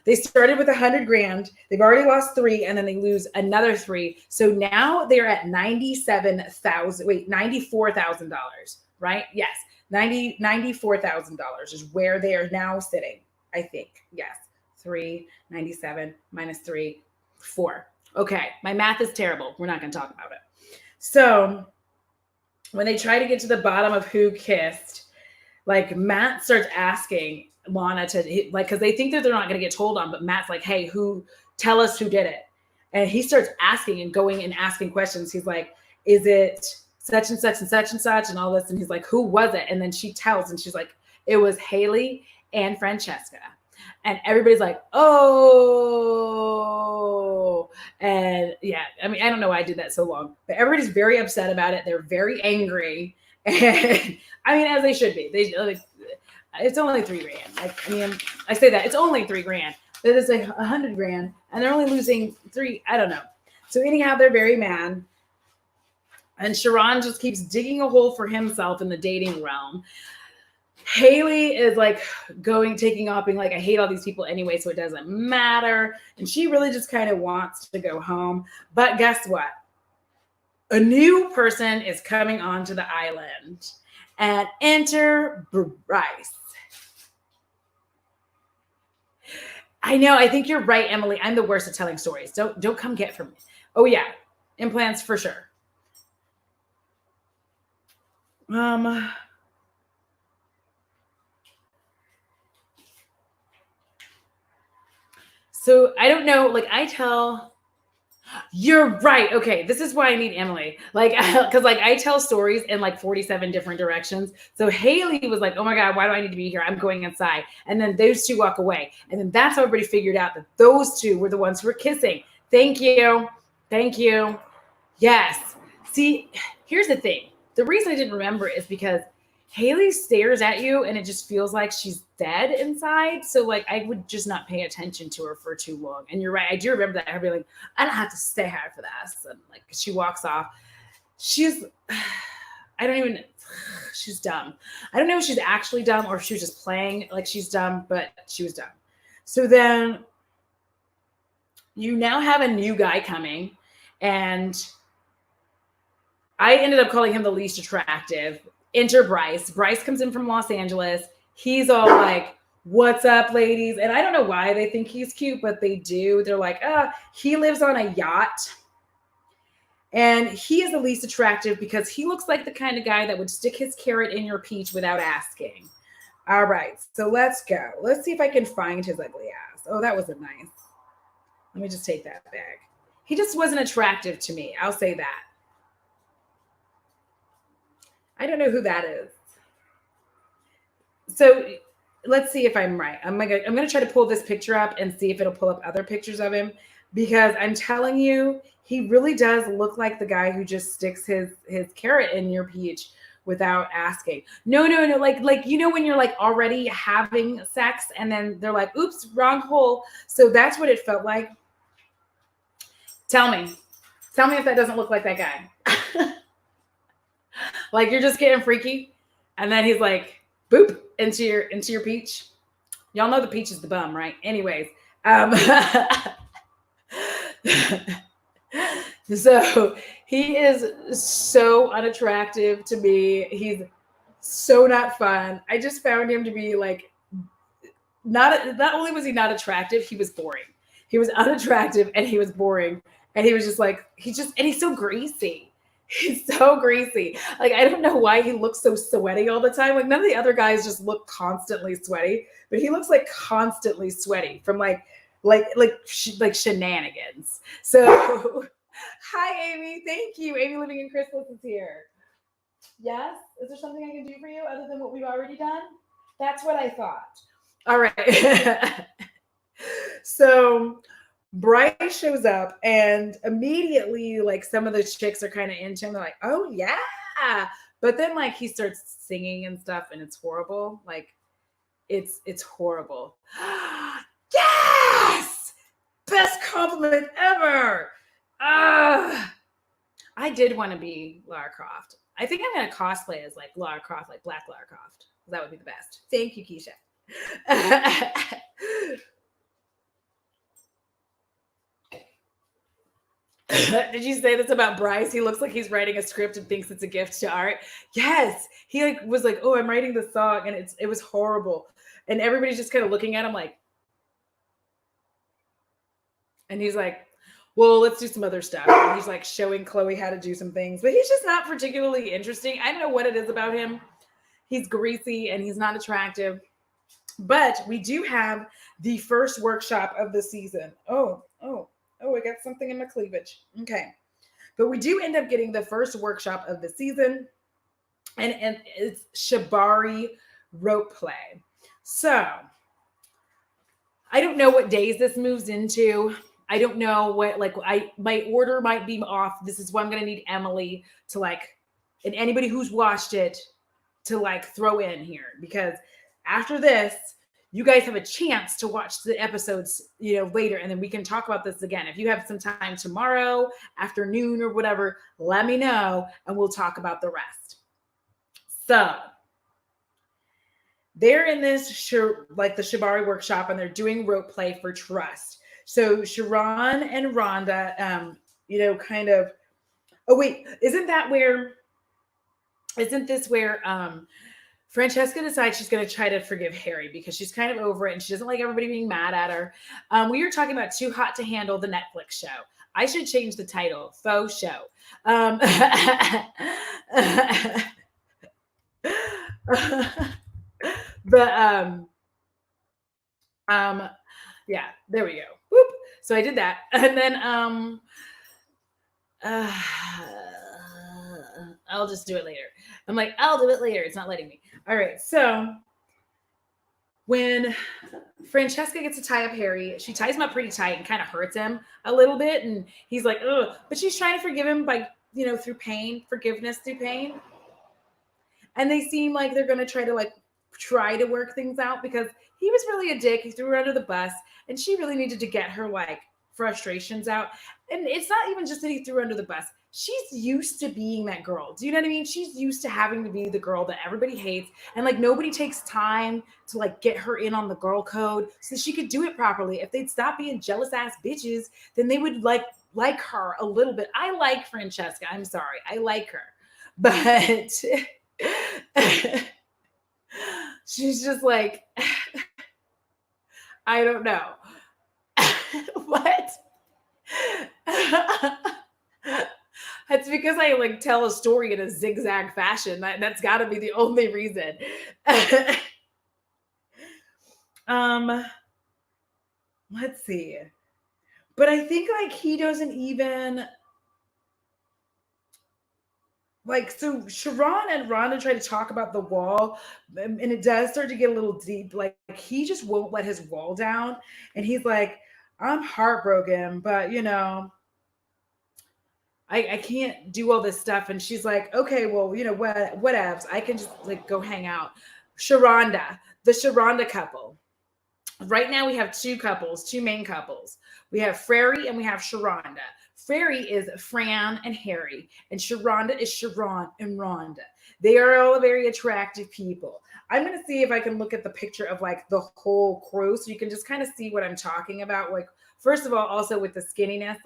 Speaker 1: They started with $100,000. They've already lost 3, and then they lose another 3. So now they're at $94,000, right? Yes, $94,000 is where they are now sitting, I think. Yes, 397 minus 3, 4. Okay, my math is terrible. We're not going to talk about it. So when they try to get to the bottom of who kissed, like Matt starts asking Lana to, like, because they think that they're not going to get told on, but Matt's like, hey, tell us who did it. And he starts asking and going and asking questions. He's like, is it such and such and such and such and all this? And he's like, who was it? And then she tells, and she's like, it was Haley and Francesca. And everybody's like, oh, and yeah, I mean, I don't know why I did that so long, but everybody's very upset about it. They're very angry. And I mean, as they should be. It's only $3,000. Like, I mean, I say that it's only $3,000, but it's like $100,000 and they're only losing 3. I don't know. So anyhow, they're very mad. And Sharon just keeps digging a hole for himself in the dating realm. Haley is like taking off, being like, I hate all these people anyway, so it doesn't matter. And she really just kind of wants to go home. But guess what? A new person is coming onto the island, and enter Bryce. I know. I think you're right, Emily. I'm the worst at telling stories. Don't come get from me. Oh yeah, implants for sure. So I don't know, like you're right. Okay. This is why I need Emily. Like, cause like I tell stories in like 47 different directions. So Haley was like, oh my God, why do I need to be here? I'm going inside. And then those two walk away. And then that's how everybody figured out that those two were the ones who were kissing. Thank you. Thank you. Yes. See, here's the thing. The reason I didn't remember is because Haley stares at you and it just feels like she's dead inside. So like I would just not pay attention to her for too long. And you're right. I do remember that. I'd be like, I don't have to stay here for this. And like she walks off. She's dumb. I don't know if she's actually dumb or if she was just playing like she's dumb, but she was dumb. So then you now have a new guy coming, and I ended up calling him the least attractive. Enter Bryce. Bryce comes in from Los Angeles. He's all like, what's up, ladies? And I don't know why they think he's cute, but they do. They're like, he lives on a yacht. And he is the least attractive because he looks like the kind of guy that would stick his carrot in your peach without asking. All right, so let's go. Let's see if I can find his ugly ass. Oh, that wasn't nice. Let me just take that back. He just wasn't attractive to me. I'll say that. I don't know who that is. So let's see if I'm right. I'm gonna try to pull this picture up and see if it'll pull up other pictures of him, because I'm telling you, he really does look like the guy who just sticks his carrot in your peach without asking. No. Like you know when you're like already having sex and then they're like, oops, wrong hole. So that's what it felt like. Tell me if that doesn't look like that guy. Like you're just getting freaky, and then he's like, boop, into your peach. Y'all know the peach is the bum, right? Anyways, So he is so unattractive to me. He's so not fun. I just found him to be like not only was he not attractive, he was boring. He was unattractive and he was boring. And he was just like, and he's so greasy. He's so greasy. Like, I don't know why he looks so sweaty all the time. Like, none of the other guys just look constantly sweaty, but he looks like constantly sweaty from like shenanigans. So, hi, Amy. Thank you. Amy Living in Chrysalis is here. Yes? Is there something I can do for you other than what we've already done? That's what I thought. All right. So Bryce shows up and immediately like some of the chicks are kind of into him. They're like, oh yeah. But then like he starts singing and stuff and it's horrible. Like it's horrible. Yes! Best compliment ever. I did want to be Lara Croft. I think I'm gonna cosplay as like Lara Croft, like Black Lara Croft. That would be the best. Thank you, Keisha. Did you say this about Bryce? He looks like he's writing a script and thinks it's a gift to art. Yes, he like was like, "Oh, I'm writing this song," and it was horrible, and everybody's just kind of looking at him like, and he's like, "Well, let's do some other stuff." And he's like showing Chloe how to do some things, but he's just not particularly interesting. I don't know what it is about him. He's greasy and he's not attractive. But we do have the first workshop of the season. Oh, I got something in my cleavage. Okay. But we do end up getting the first workshop of the season, and it's Shibari rope play. So I don't know what days this moves into. I don't know what, like, my order might be off. This is why I'm going to need Emily to like, and anybody who's watched it to like throw in here, because after this, you guys have a chance to watch the episodes, later, and then we can talk about this again. If you have some time tomorrow, afternoon, or whatever, let me know, and we'll talk about the rest. So they're in this like the Shibari workshop, and they're doing rope play for trust. So Sharon and Rhonda, kind of. Oh wait, isn't this where Francesca decides she's going to try to forgive Harry because she's kind of over it and she doesn't like everybody being mad at her. We were talking about Too Hot to Handle, the Netflix show. I should change the title, Faux Show. Yeah, there we go. Whoop. So I did that. And then I'll just do it later. I'm like, I'll do it later. It's not letting me. All right. So when Francesca gets to tie up Harry, she ties him up pretty tight and kind of hurts him a little bit. And he's like, ugh. But she's trying to forgive him by, through pain, forgiveness through pain. And they seem like they're going to try to work things out because he was really a dick. He threw her under the bus and she really needed to get her like frustrations out. And it's not even just that he threw her under the bus. She's used to being that girl. Do you know what I mean? She's used to having to be the girl that everybody hates. And like nobody takes time to like get her in on the girl code so she could do it properly. If they'd stop being jealous ass bitches, then they would like her a little bit. I like Francesca. I'm sorry. I like her. But she's just like, I don't know. What? That's because I like tell a story in a zigzag fashion. That's got to be the only reason. Let's see. But I think like he doesn't even like, so Sharon and Rhonda try to talk about the wall, and it does start to get a little deep. Like he just won't let his wall down, and he's like, I'm heartbroken, but I can't do all this stuff. And she's like, okay, well, whatevs. I can just like go hang out. The Sharonda couple. Right now we have two main couples. We have Frary and we have Sharonda. Frary is Fran and Harry, and Sharonda is Sharon and Rhonda. They are all very attractive people. I'm going to see if I can look at the picture of like the whole crew so you can just kind of see what I'm talking about. Like, first of all, also with the skinniness,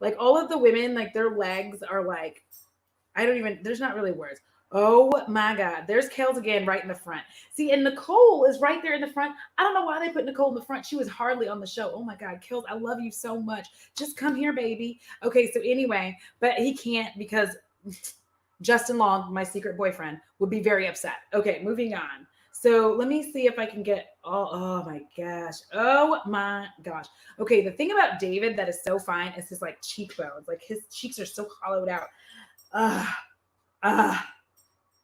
Speaker 1: Like all of the women, like their legs are like, there's not really words. Oh my God. There's Kels again right in the front. See, and Nicole is right there in the front. I don't know why they put Nicole in the front. She was hardly on the show. Oh my God, Kels, I love you so much. Just come here, baby. Okay, so anyway, but he can't because Justin Long, my secret boyfriend, would be very upset. Okay, moving on. So let me see if I can get oh my gosh. Oh my gosh. Okay, the thing about David that is so fine is his like cheekbones. Like his cheeks are so hollowed out. Ah, ah.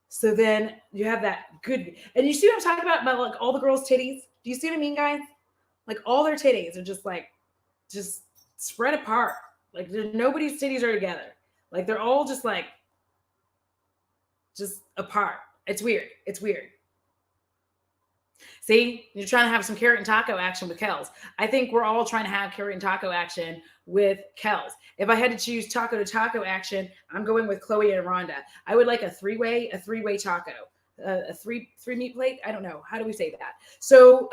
Speaker 1: So then you have that good, and you see what I'm talking about like all the girls' titties. Do you see what I mean, guys? Like all their titties are just spread apart. Like nobody's titties are together. Like they're all just apart. It's weird. It's weird. See, you're trying to have some carrot and taco action with Kels. I think we're all trying to have carrot and taco action with Kels. If I had to choose taco to taco action, I'm going with Chloe and Rhonda. I would like a three-way taco, a three meat plate. I don't know. How do we say that? So,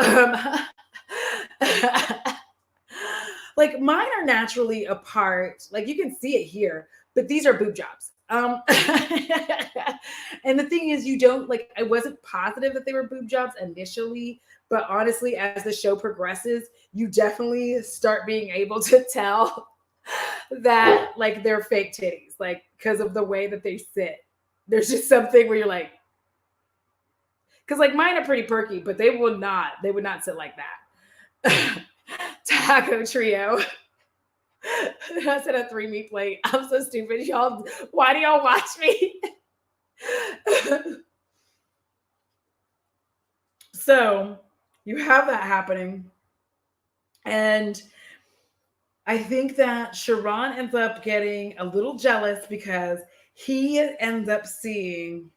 Speaker 1: like mine are naturally apart. Like you can see it here, but these are boob jobs. And the thing is, you don't like, I wasn't positive that they were boob jobs initially, but honestly, as the show progresses, you definitely start being able to tell that like they're fake titties, like because of the way that they sit. There's just something where you're like, because like mine are pretty perky, but they would not sit like that. Taco trio. I said a 3-meat plate. I'm so stupid, y'all. Why do y'all watch me? So you have that happening. And I think that Sharon ends up getting a little jealous because he ends up seeing,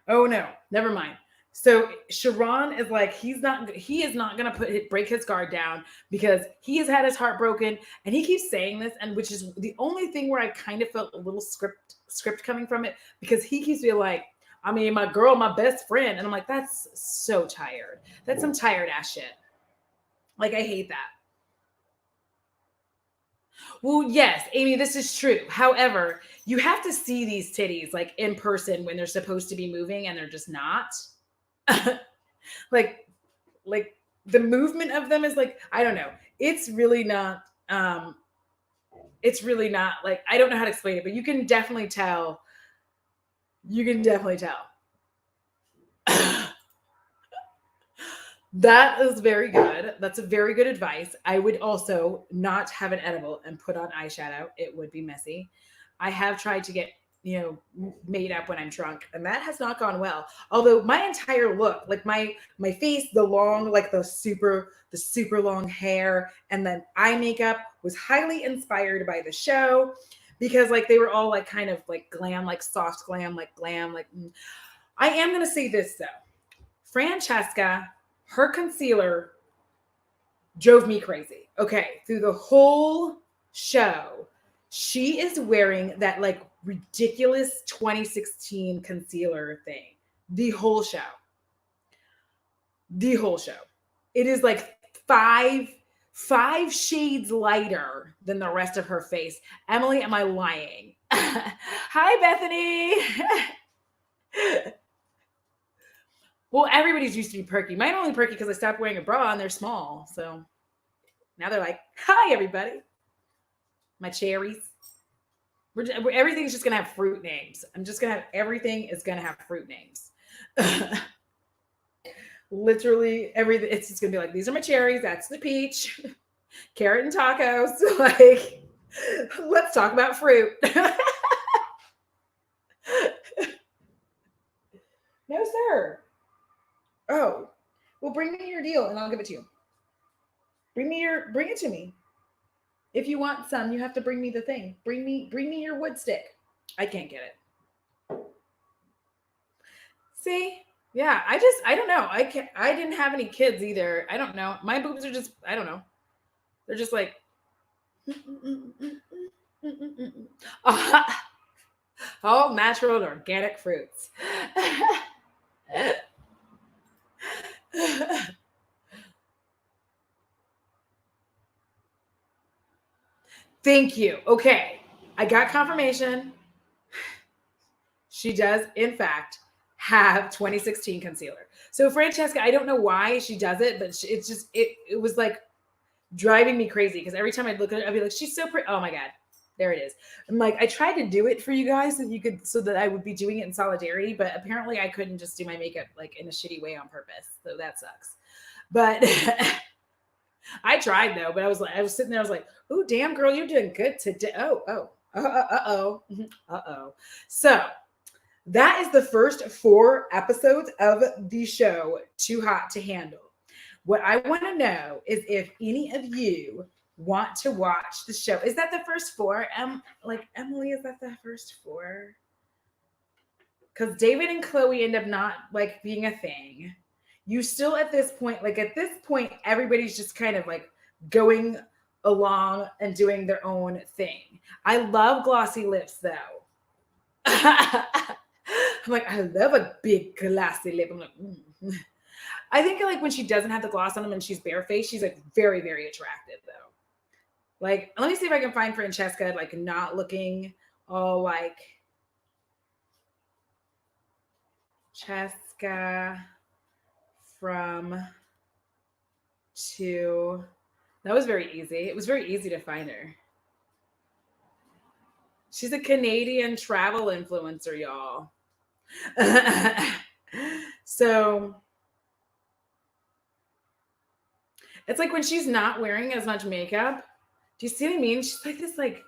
Speaker 1: oh no, never mind. So Sharon is like, he is not going to break his guard down because he has had his heart broken, and he keeps saying this, and which is the only thing where I kind of felt a little script coming from it, because he keeps being like, I mean, my girl, my best friend. And I'm like, that's so tired. That's some tired ass shit. Like, I hate that. Well, yes, Amy, this is true. However, you have to see these titties like in person when they're supposed to be moving and they're just not. like the movement of them is like, I don't know, it's really not like, I don't know how to explain it, but you can definitely tell That is very good. That's a very good advice. I would also not have an edible and put on eyeshadow. It would be messy. I have tried to get, made up when I'm drunk, and that has not gone well. Although my entire look, like my face, the long, like the super long hair, and then eye makeup was highly inspired by the show, because like they were all like kind of like glam, like soft glam, like glam, like I am going to say this though. Francesca, her concealer drove me crazy. Okay, through the whole show, she is wearing that like ridiculous 2016 concealer thing. The whole show. It is like five shades lighter than the rest of her face. Emily, am I lying? Hi, Bethany. Well, everybody's used to be perky. Mine only perky because I stopped wearing a bra and they're small. So now they're like, hi, everybody. My cherries. Everything's just going to have fruit names. Everything is going to have fruit names. Literally everything. It's just going to be like, these are my cherries. That's the peach. Carrot and tacos. Like, let's talk about fruit. No, sir. Oh, well, bring me your deal and I'll give it to you. Bring it to me. If you want some, you have to bring me the thing. Bring me your wood stick. I can't get it. See? Yeah, I don't know. I didn't have any kids either. I don't know. My boobs are just, I don't know. They're just like all natural and organic fruits. Thank you. Okay. I got confirmation. She does, in fact, have 2016 concealer. So Francesca, I don't know why she does it, but it's just, it was like driving me crazy because every time I'd look at it, I'd be like, she's so pretty. Oh my God. There it is. I'm like, I tried to do it for you guys so that I would be doing it in solidarity, but apparently I couldn't just do my makeup like in a shitty way on purpose. So that sucks. But I tried though, but I was sitting there, I was like, oh, damn girl, you're doing good today. Uh-oh. So that is the first 4 episodes of the show, Too Hot to Handle. What I want to know is if any of you want to watch the show. Is that the first 4? Like Emily, is that the first 4? Because David and Chloe end up not like being a thing. You still at this point, everybody's just kind of like going along and doing their own thing. I love glossy lips though. I'm like, I love a big glossy lip. I'm like, I think like when she doesn't have the gloss on them and she's barefaced, she's like very, very attractive though. Like, let me see if I can find Francesca like not looking all like Francesca from to. That was very easy. It was very easy to find her. She's a Canadian travel influencer, y'all. So it's like when she's not wearing as much makeup. Do you see what I mean? She's like this like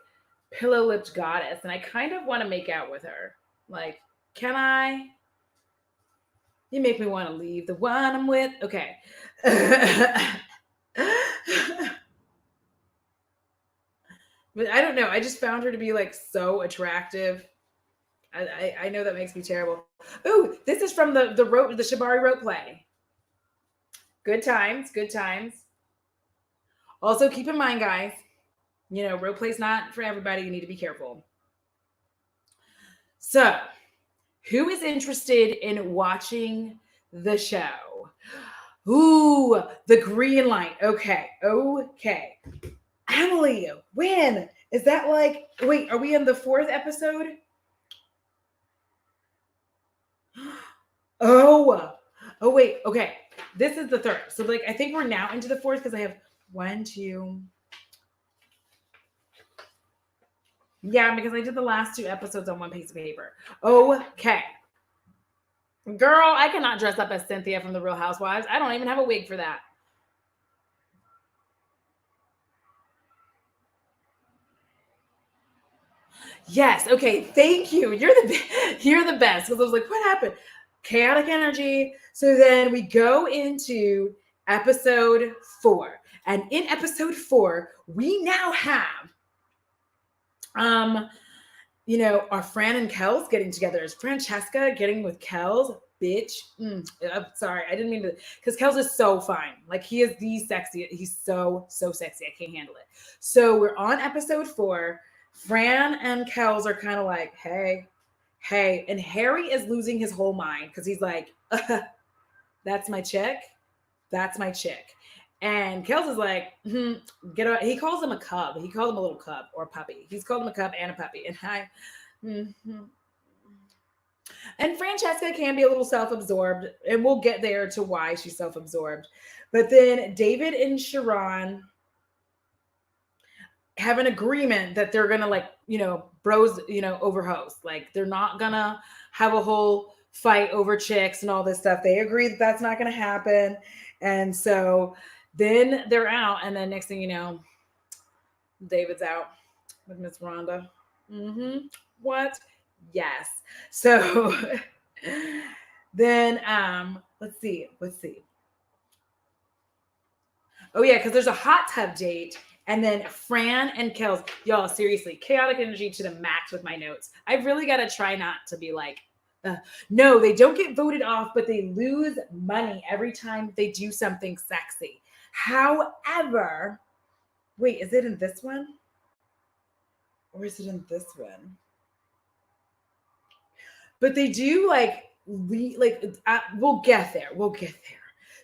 Speaker 1: pillow-lipped goddess, and I kind of want to make out with her. Like, can I? You make me want to leave the one I'm with. Okay. But I don't know. I just found her to be like so attractive. I know that makes me terrible. Ooh, this is from the Shibari rope play. Good times, good times. Also, keep in mind, guys, you know, rope play's not for everybody. You need to be careful. So, who is interested in watching the show? Ooh, the green light. Okay. Emily, when? Is that like, wait, are we in the 4th episode? Oh, wait. Okay. This is the 3rd. So, like, I think we're now into the 4th because I have 1, 2. Yeah, because I did the last 2 episodes on one piece of paper. Okay. Girl, I cannot dress up as Cynthia from The Real Housewives. I don't even have a wig for that. Yes. Okay. Thank you. You're the best. Because I was like, what happened? Chaotic energy. So then we go into episode 4. And in episode 4, we now have you know, are Fran and Kels getting together? Is Francesca getting with Kels? Bitch. I'm sorry. I didn't mean to, because Kels is so fine. Like, he is the sexy. He's so sexy. I can't handle it. So we're on episode 4. Fran and Kels are kind of like, hey. And Harry is losing his whole mind because he's like, that's my chick. And Kels is like, get out. He calls him a cub. He called him a little cub or a puppy. He's called him a cub and a puppy. And Francesca can be a little self-absorbed, and we'll get there to why she's self-absorbed. But then David and Sharon have an agreement that they're gonna, like, you know, bros, you know, over host. Like, they're not gonna have a whole fight over chicks and all this stuff. They agree that that's not gonna happen. And so then they're out, and then next thing you know, David's out with Miss Rhonda. What? Yes. So then let's see. Oh yeah, because there's a hot tub date, and then Fran and Kels. Y'all, seriously, chaotic energy to the max with my notes. I've really got to try not to be like, no, they don't get voted off, but they lose money every time they do something sexy. However, wait, is it in this one? Or is it in this one? But they do we'll get there.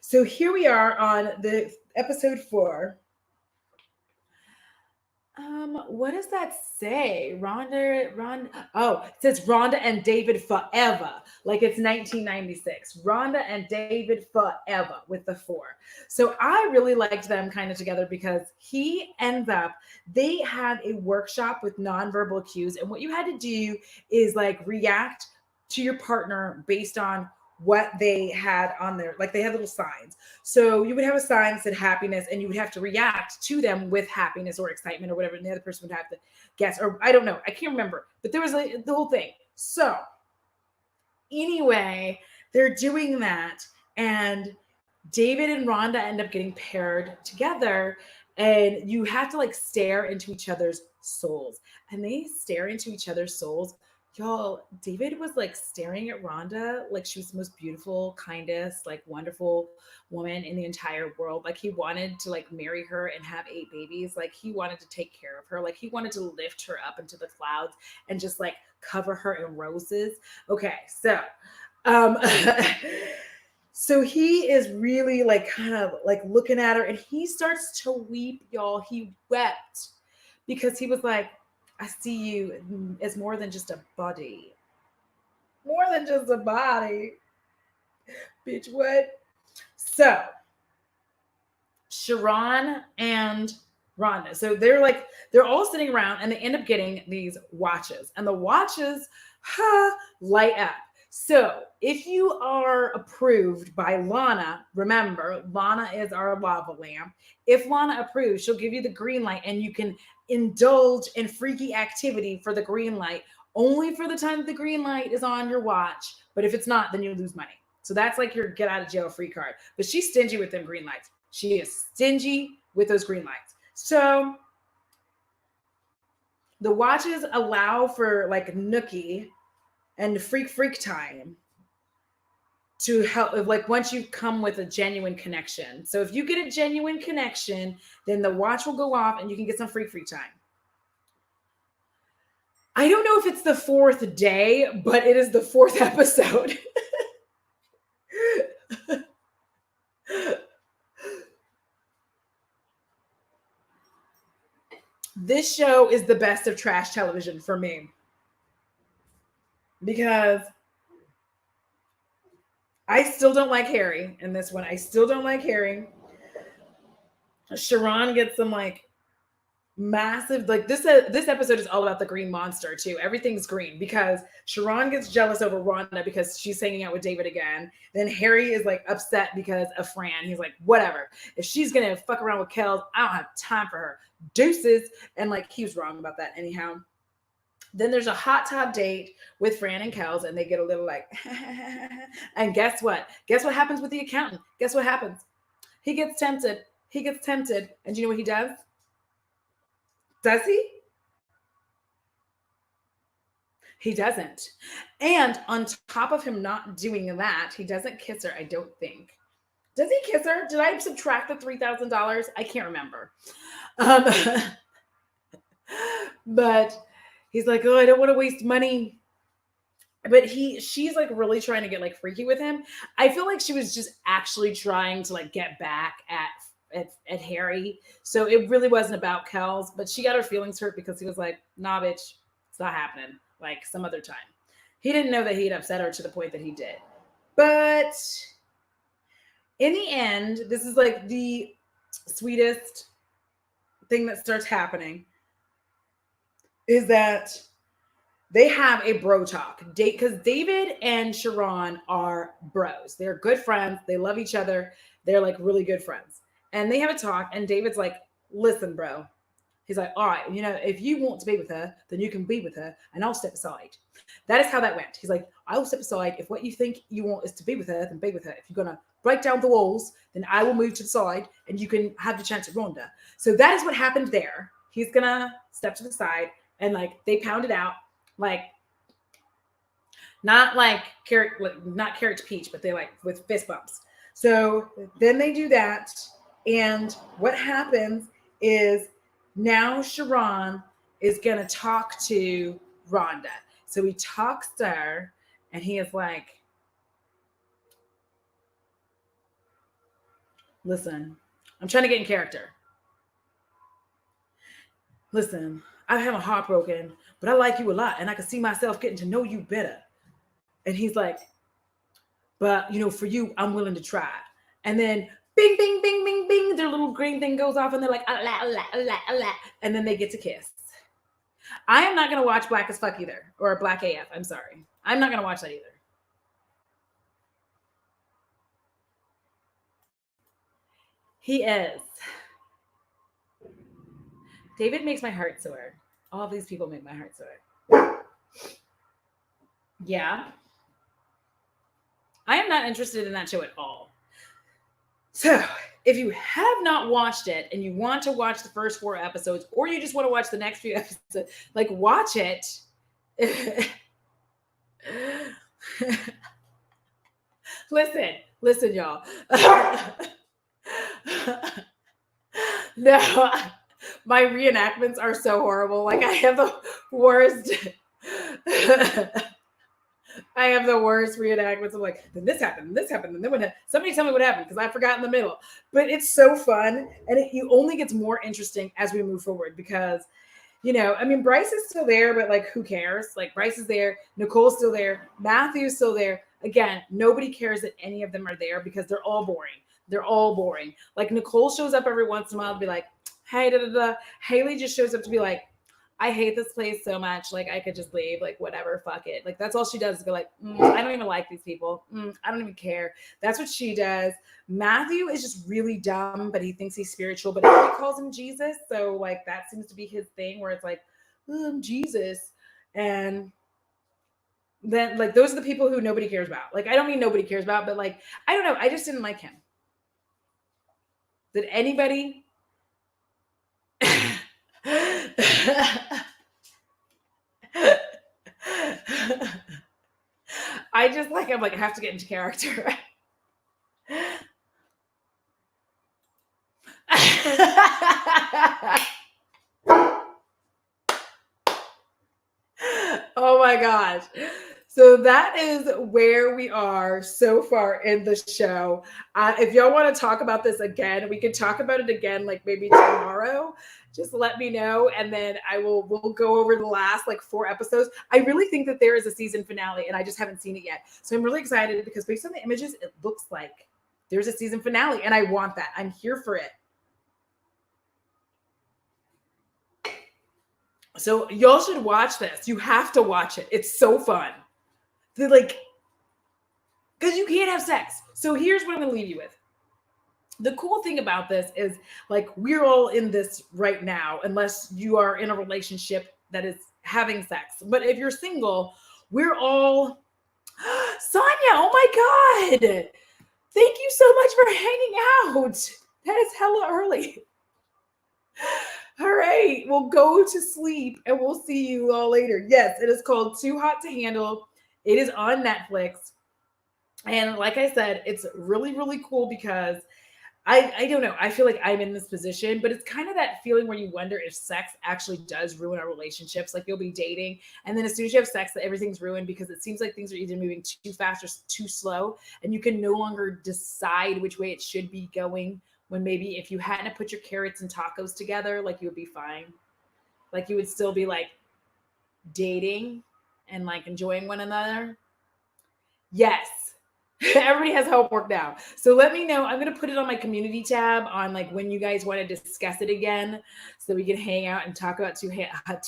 Speaker 1: So here we are on the episode 4. What does that say? Oh, it says Rhonda and David forever. Like it's 1996. Rhonda and David forever with the four. So I really liked them kind of together because they had a workshop with nonverbal cues. And what you had to do is like react to your partner based on what they had on there. Like they had little signs. So you would have a sign that said happiness, and you would have to react to them with happiness or excitement or whatever. And the other person would have to guess, or I don't know, I can't remember, but there was the whole thing. So anyway, they're doing that, and David and Rhonda end up getting paired together, and you have to like stare into each other's souls. And they stare into each other's souls. Y'all, David was like staring at Rhonda like she was the most beautiful, kindest, like wonderful woman in the entire world. Like he wanted to like marry her and have 8 babies. Like he wanted to take care of her. Like he wanted to lift her up into the clouds and just like cover her in roses. Okay, so um so he is really like kind of like looking at her, and he starts to weep, y'all. He wept because he was like, I see you as more than just a body. More than just a body. Bitch, what? So, Sharon and Rhonda. So they're all sitting around, and they end up getting these watches. And the watches light up. So if you are approved by Lana, remember, Lana is our lava lamp. If Lana approves, she'll give you the green light, and you can indulge in freaky activity for the green light, only for the time that the green light is on your watch. But if it's not, then you lose money. So that's like your get out of jail free card. But she's stingy with them green lights. She is stingy with those green lights. So the watches allow for like nookie and freak time to help, like once you come with a genuine connection. So if you get a genuine connection, then the watch will go off and you can get some freak time. I don't know if it's the 4th day, but it is the 4th episode. This show is the best of trash television for me, because I still don't like Harry in this one. I still don't like Harry. Sharon gets some like massive, like this episode is all about the green monster too. Everything's green because Sharon gets jealous over Rhonda because she's hanging out with David again. Then Harry is like upset because of Fran. He's like, whatever. If she's gonna fuck around with Kels, I don't have time for her. Deuces. And like he was wrong about that anyhow. Then there's a hot tub date with Fran and Kels, and they get a little like, and guess what? Guess what happens with the accountant? Guess what happens? He gets tempted. And do you know what he does? Does he? He doesn't. And on top of him not doing that, he doesn't kiss her, I don't think. Does he kiss her? Did I subtract the $3,000? I can't remember. But he's like, oh, I don't want to waste money. But she's like really trying to get like freaky with him. I feel like she was just actually trying to like get back at Harry. So it really wasn't about Kels, but she got her feelings hurt because he was like, nah, bitch, it's not happening. Like some other time. He didn't know that he'd upset her to the point that he did. But in the end, this is like the sweetest thing that starts happening, is that they have a bro talk date, because David and Sharon are bros. They're good friends. They love each other. They're like really good friends. And they have a talk, and David's like, listen, bro. He's like, all right, if you want to be with her, then you can be with her, and I'll step aside. That is how that went. He's like, I will step aside. If what you think you want is to be with her, then be with her. If you're going to break down the walls, then I will move to the side, and you can have the chance at Rhonda. So that is what happened there. He's going to step to the side, and like they pounded out. Like, not like not carrot to peach, but they like with fist bumps. So then they do that. And what happens is now Sharon is going to talk to Rhonda. So he talks to her, and he is like, listen, I'm trying to get in character. listen, I have my heart broken, but I like you a lot and I can see myself getting to know you better. And he's like, but for you, I'm willing to try. And then bing, bing, bing, bing, bing, their little green thing goes off and they're like, ah, la, la, la, la, and then they get to kiss. I am not going to watch Black as Fuck either, or Black AF. I'm sorry. I'm not going to watch that either. He is. David makes my heart sore. All of these people make my heart sore. Yeah. I am not interested in that show at all. So, if you have not watched it and you want to watch the first 4 episodes, or you just want to watch the next few episodes, like watch it. Listen, y'all. No, my reenactments are so horrible. Like I have the worst. I have the worst reenactments. I'm like, then this happened, and then when somebody tell me what happened because I forgot in the middle. But it's so fun, and it only gets more interesting as we move forward because, I mean, Bryce is still there, but like, who cares? Like, Bryce is there, Nicole's still there, Matthew's still there. Again, nobody cares that any of them are there because they're all boring. They're all boring. Like Nicole shows up every once in a while to be like, hey, da da da. Haley just shows up to be like, I hate this place so much. Like, I could just leave. Like, whatever. Fuck it. Like, that's all she does is go like, I don't even like these people. I don't even care. That's what she does. Matthew is just really dumb, but he thinks he's spiritual, but everybody calls him Jesus. So, like, that seems to be his thing where it's like, I'm Jesus. And then, like, those are the people who nobody cares about. Like, I don't mean nobody cares about, but, like, I don't know. I just didn't like him. Did anybody... I'm like, I have to get into character. Oh my gosh. So that is where we are so far in the show. If y'all want to talk about this again, we can talk about it again, like maybe tomorrow. Just let me know, and then we'll go over the last like 4 episodes. I really think that there is a season finale, and I just haven't seen it yet. So I'm really excited because based on the images, it looks like there's a season finale, and I want that. I'm here for it. So y'all should watch this. You have to watch it. It's so fun. Because you can't have sex. So here's what I'm going to leave you with. The cool thing about this is, like, we're all in this right now, unless you are in a relationship that is having sex. But if you're single, we're all... Sonia, oh my God. Thank you so much for hanging out. That is hella early. All right, we'll go to sleep and we'll see you all later. Yes, it is called Too Hot to Handle. It is on Netflix. And like I said, it's really, really cool because I don't know. I feel like I'm in this position, but it's kind of that feeling where you wonder if sex actually does ruin our relationships. Like, you'll be dating, and then as soon as you have sex, that everything's ruined because it seems like things are either moving too fast or too slow, and you can no longer decide which way it should be going. When maybe if you hadn't put your carrots and tacos together, like, you would be fine. Like, you would still be like dating and like enjoying one another. Yes. Everybody has homework now. So let me know. I'm going to put it on my community tab on like when you guys want to discuss it again so we can hang out and talk about Too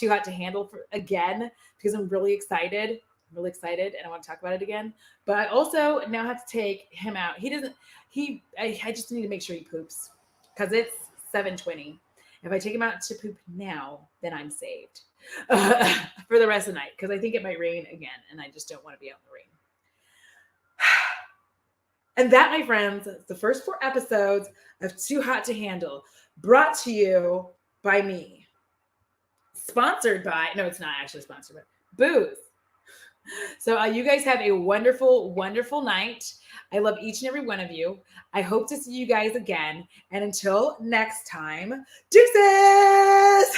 Speaker 1: Hot to Handle again, because I'm really excited. And I want to talk about it again. But I also now have to take him out. I just need to make sure he poops because it's 7:20. If I take him out to poop now, then I'm saved for the rest of the night, because I think it might rain again and I just don't want to be out in the rain. And that, my friends, is the first 4 episodes of Too Hot to Handle, brought to you by me. Sponsored by, no, it's not actually sponsored by Booze. So you guys have a wonderful, wonderful night. I love each and every one of you. I hope to see you guys again. And until next time, deuces!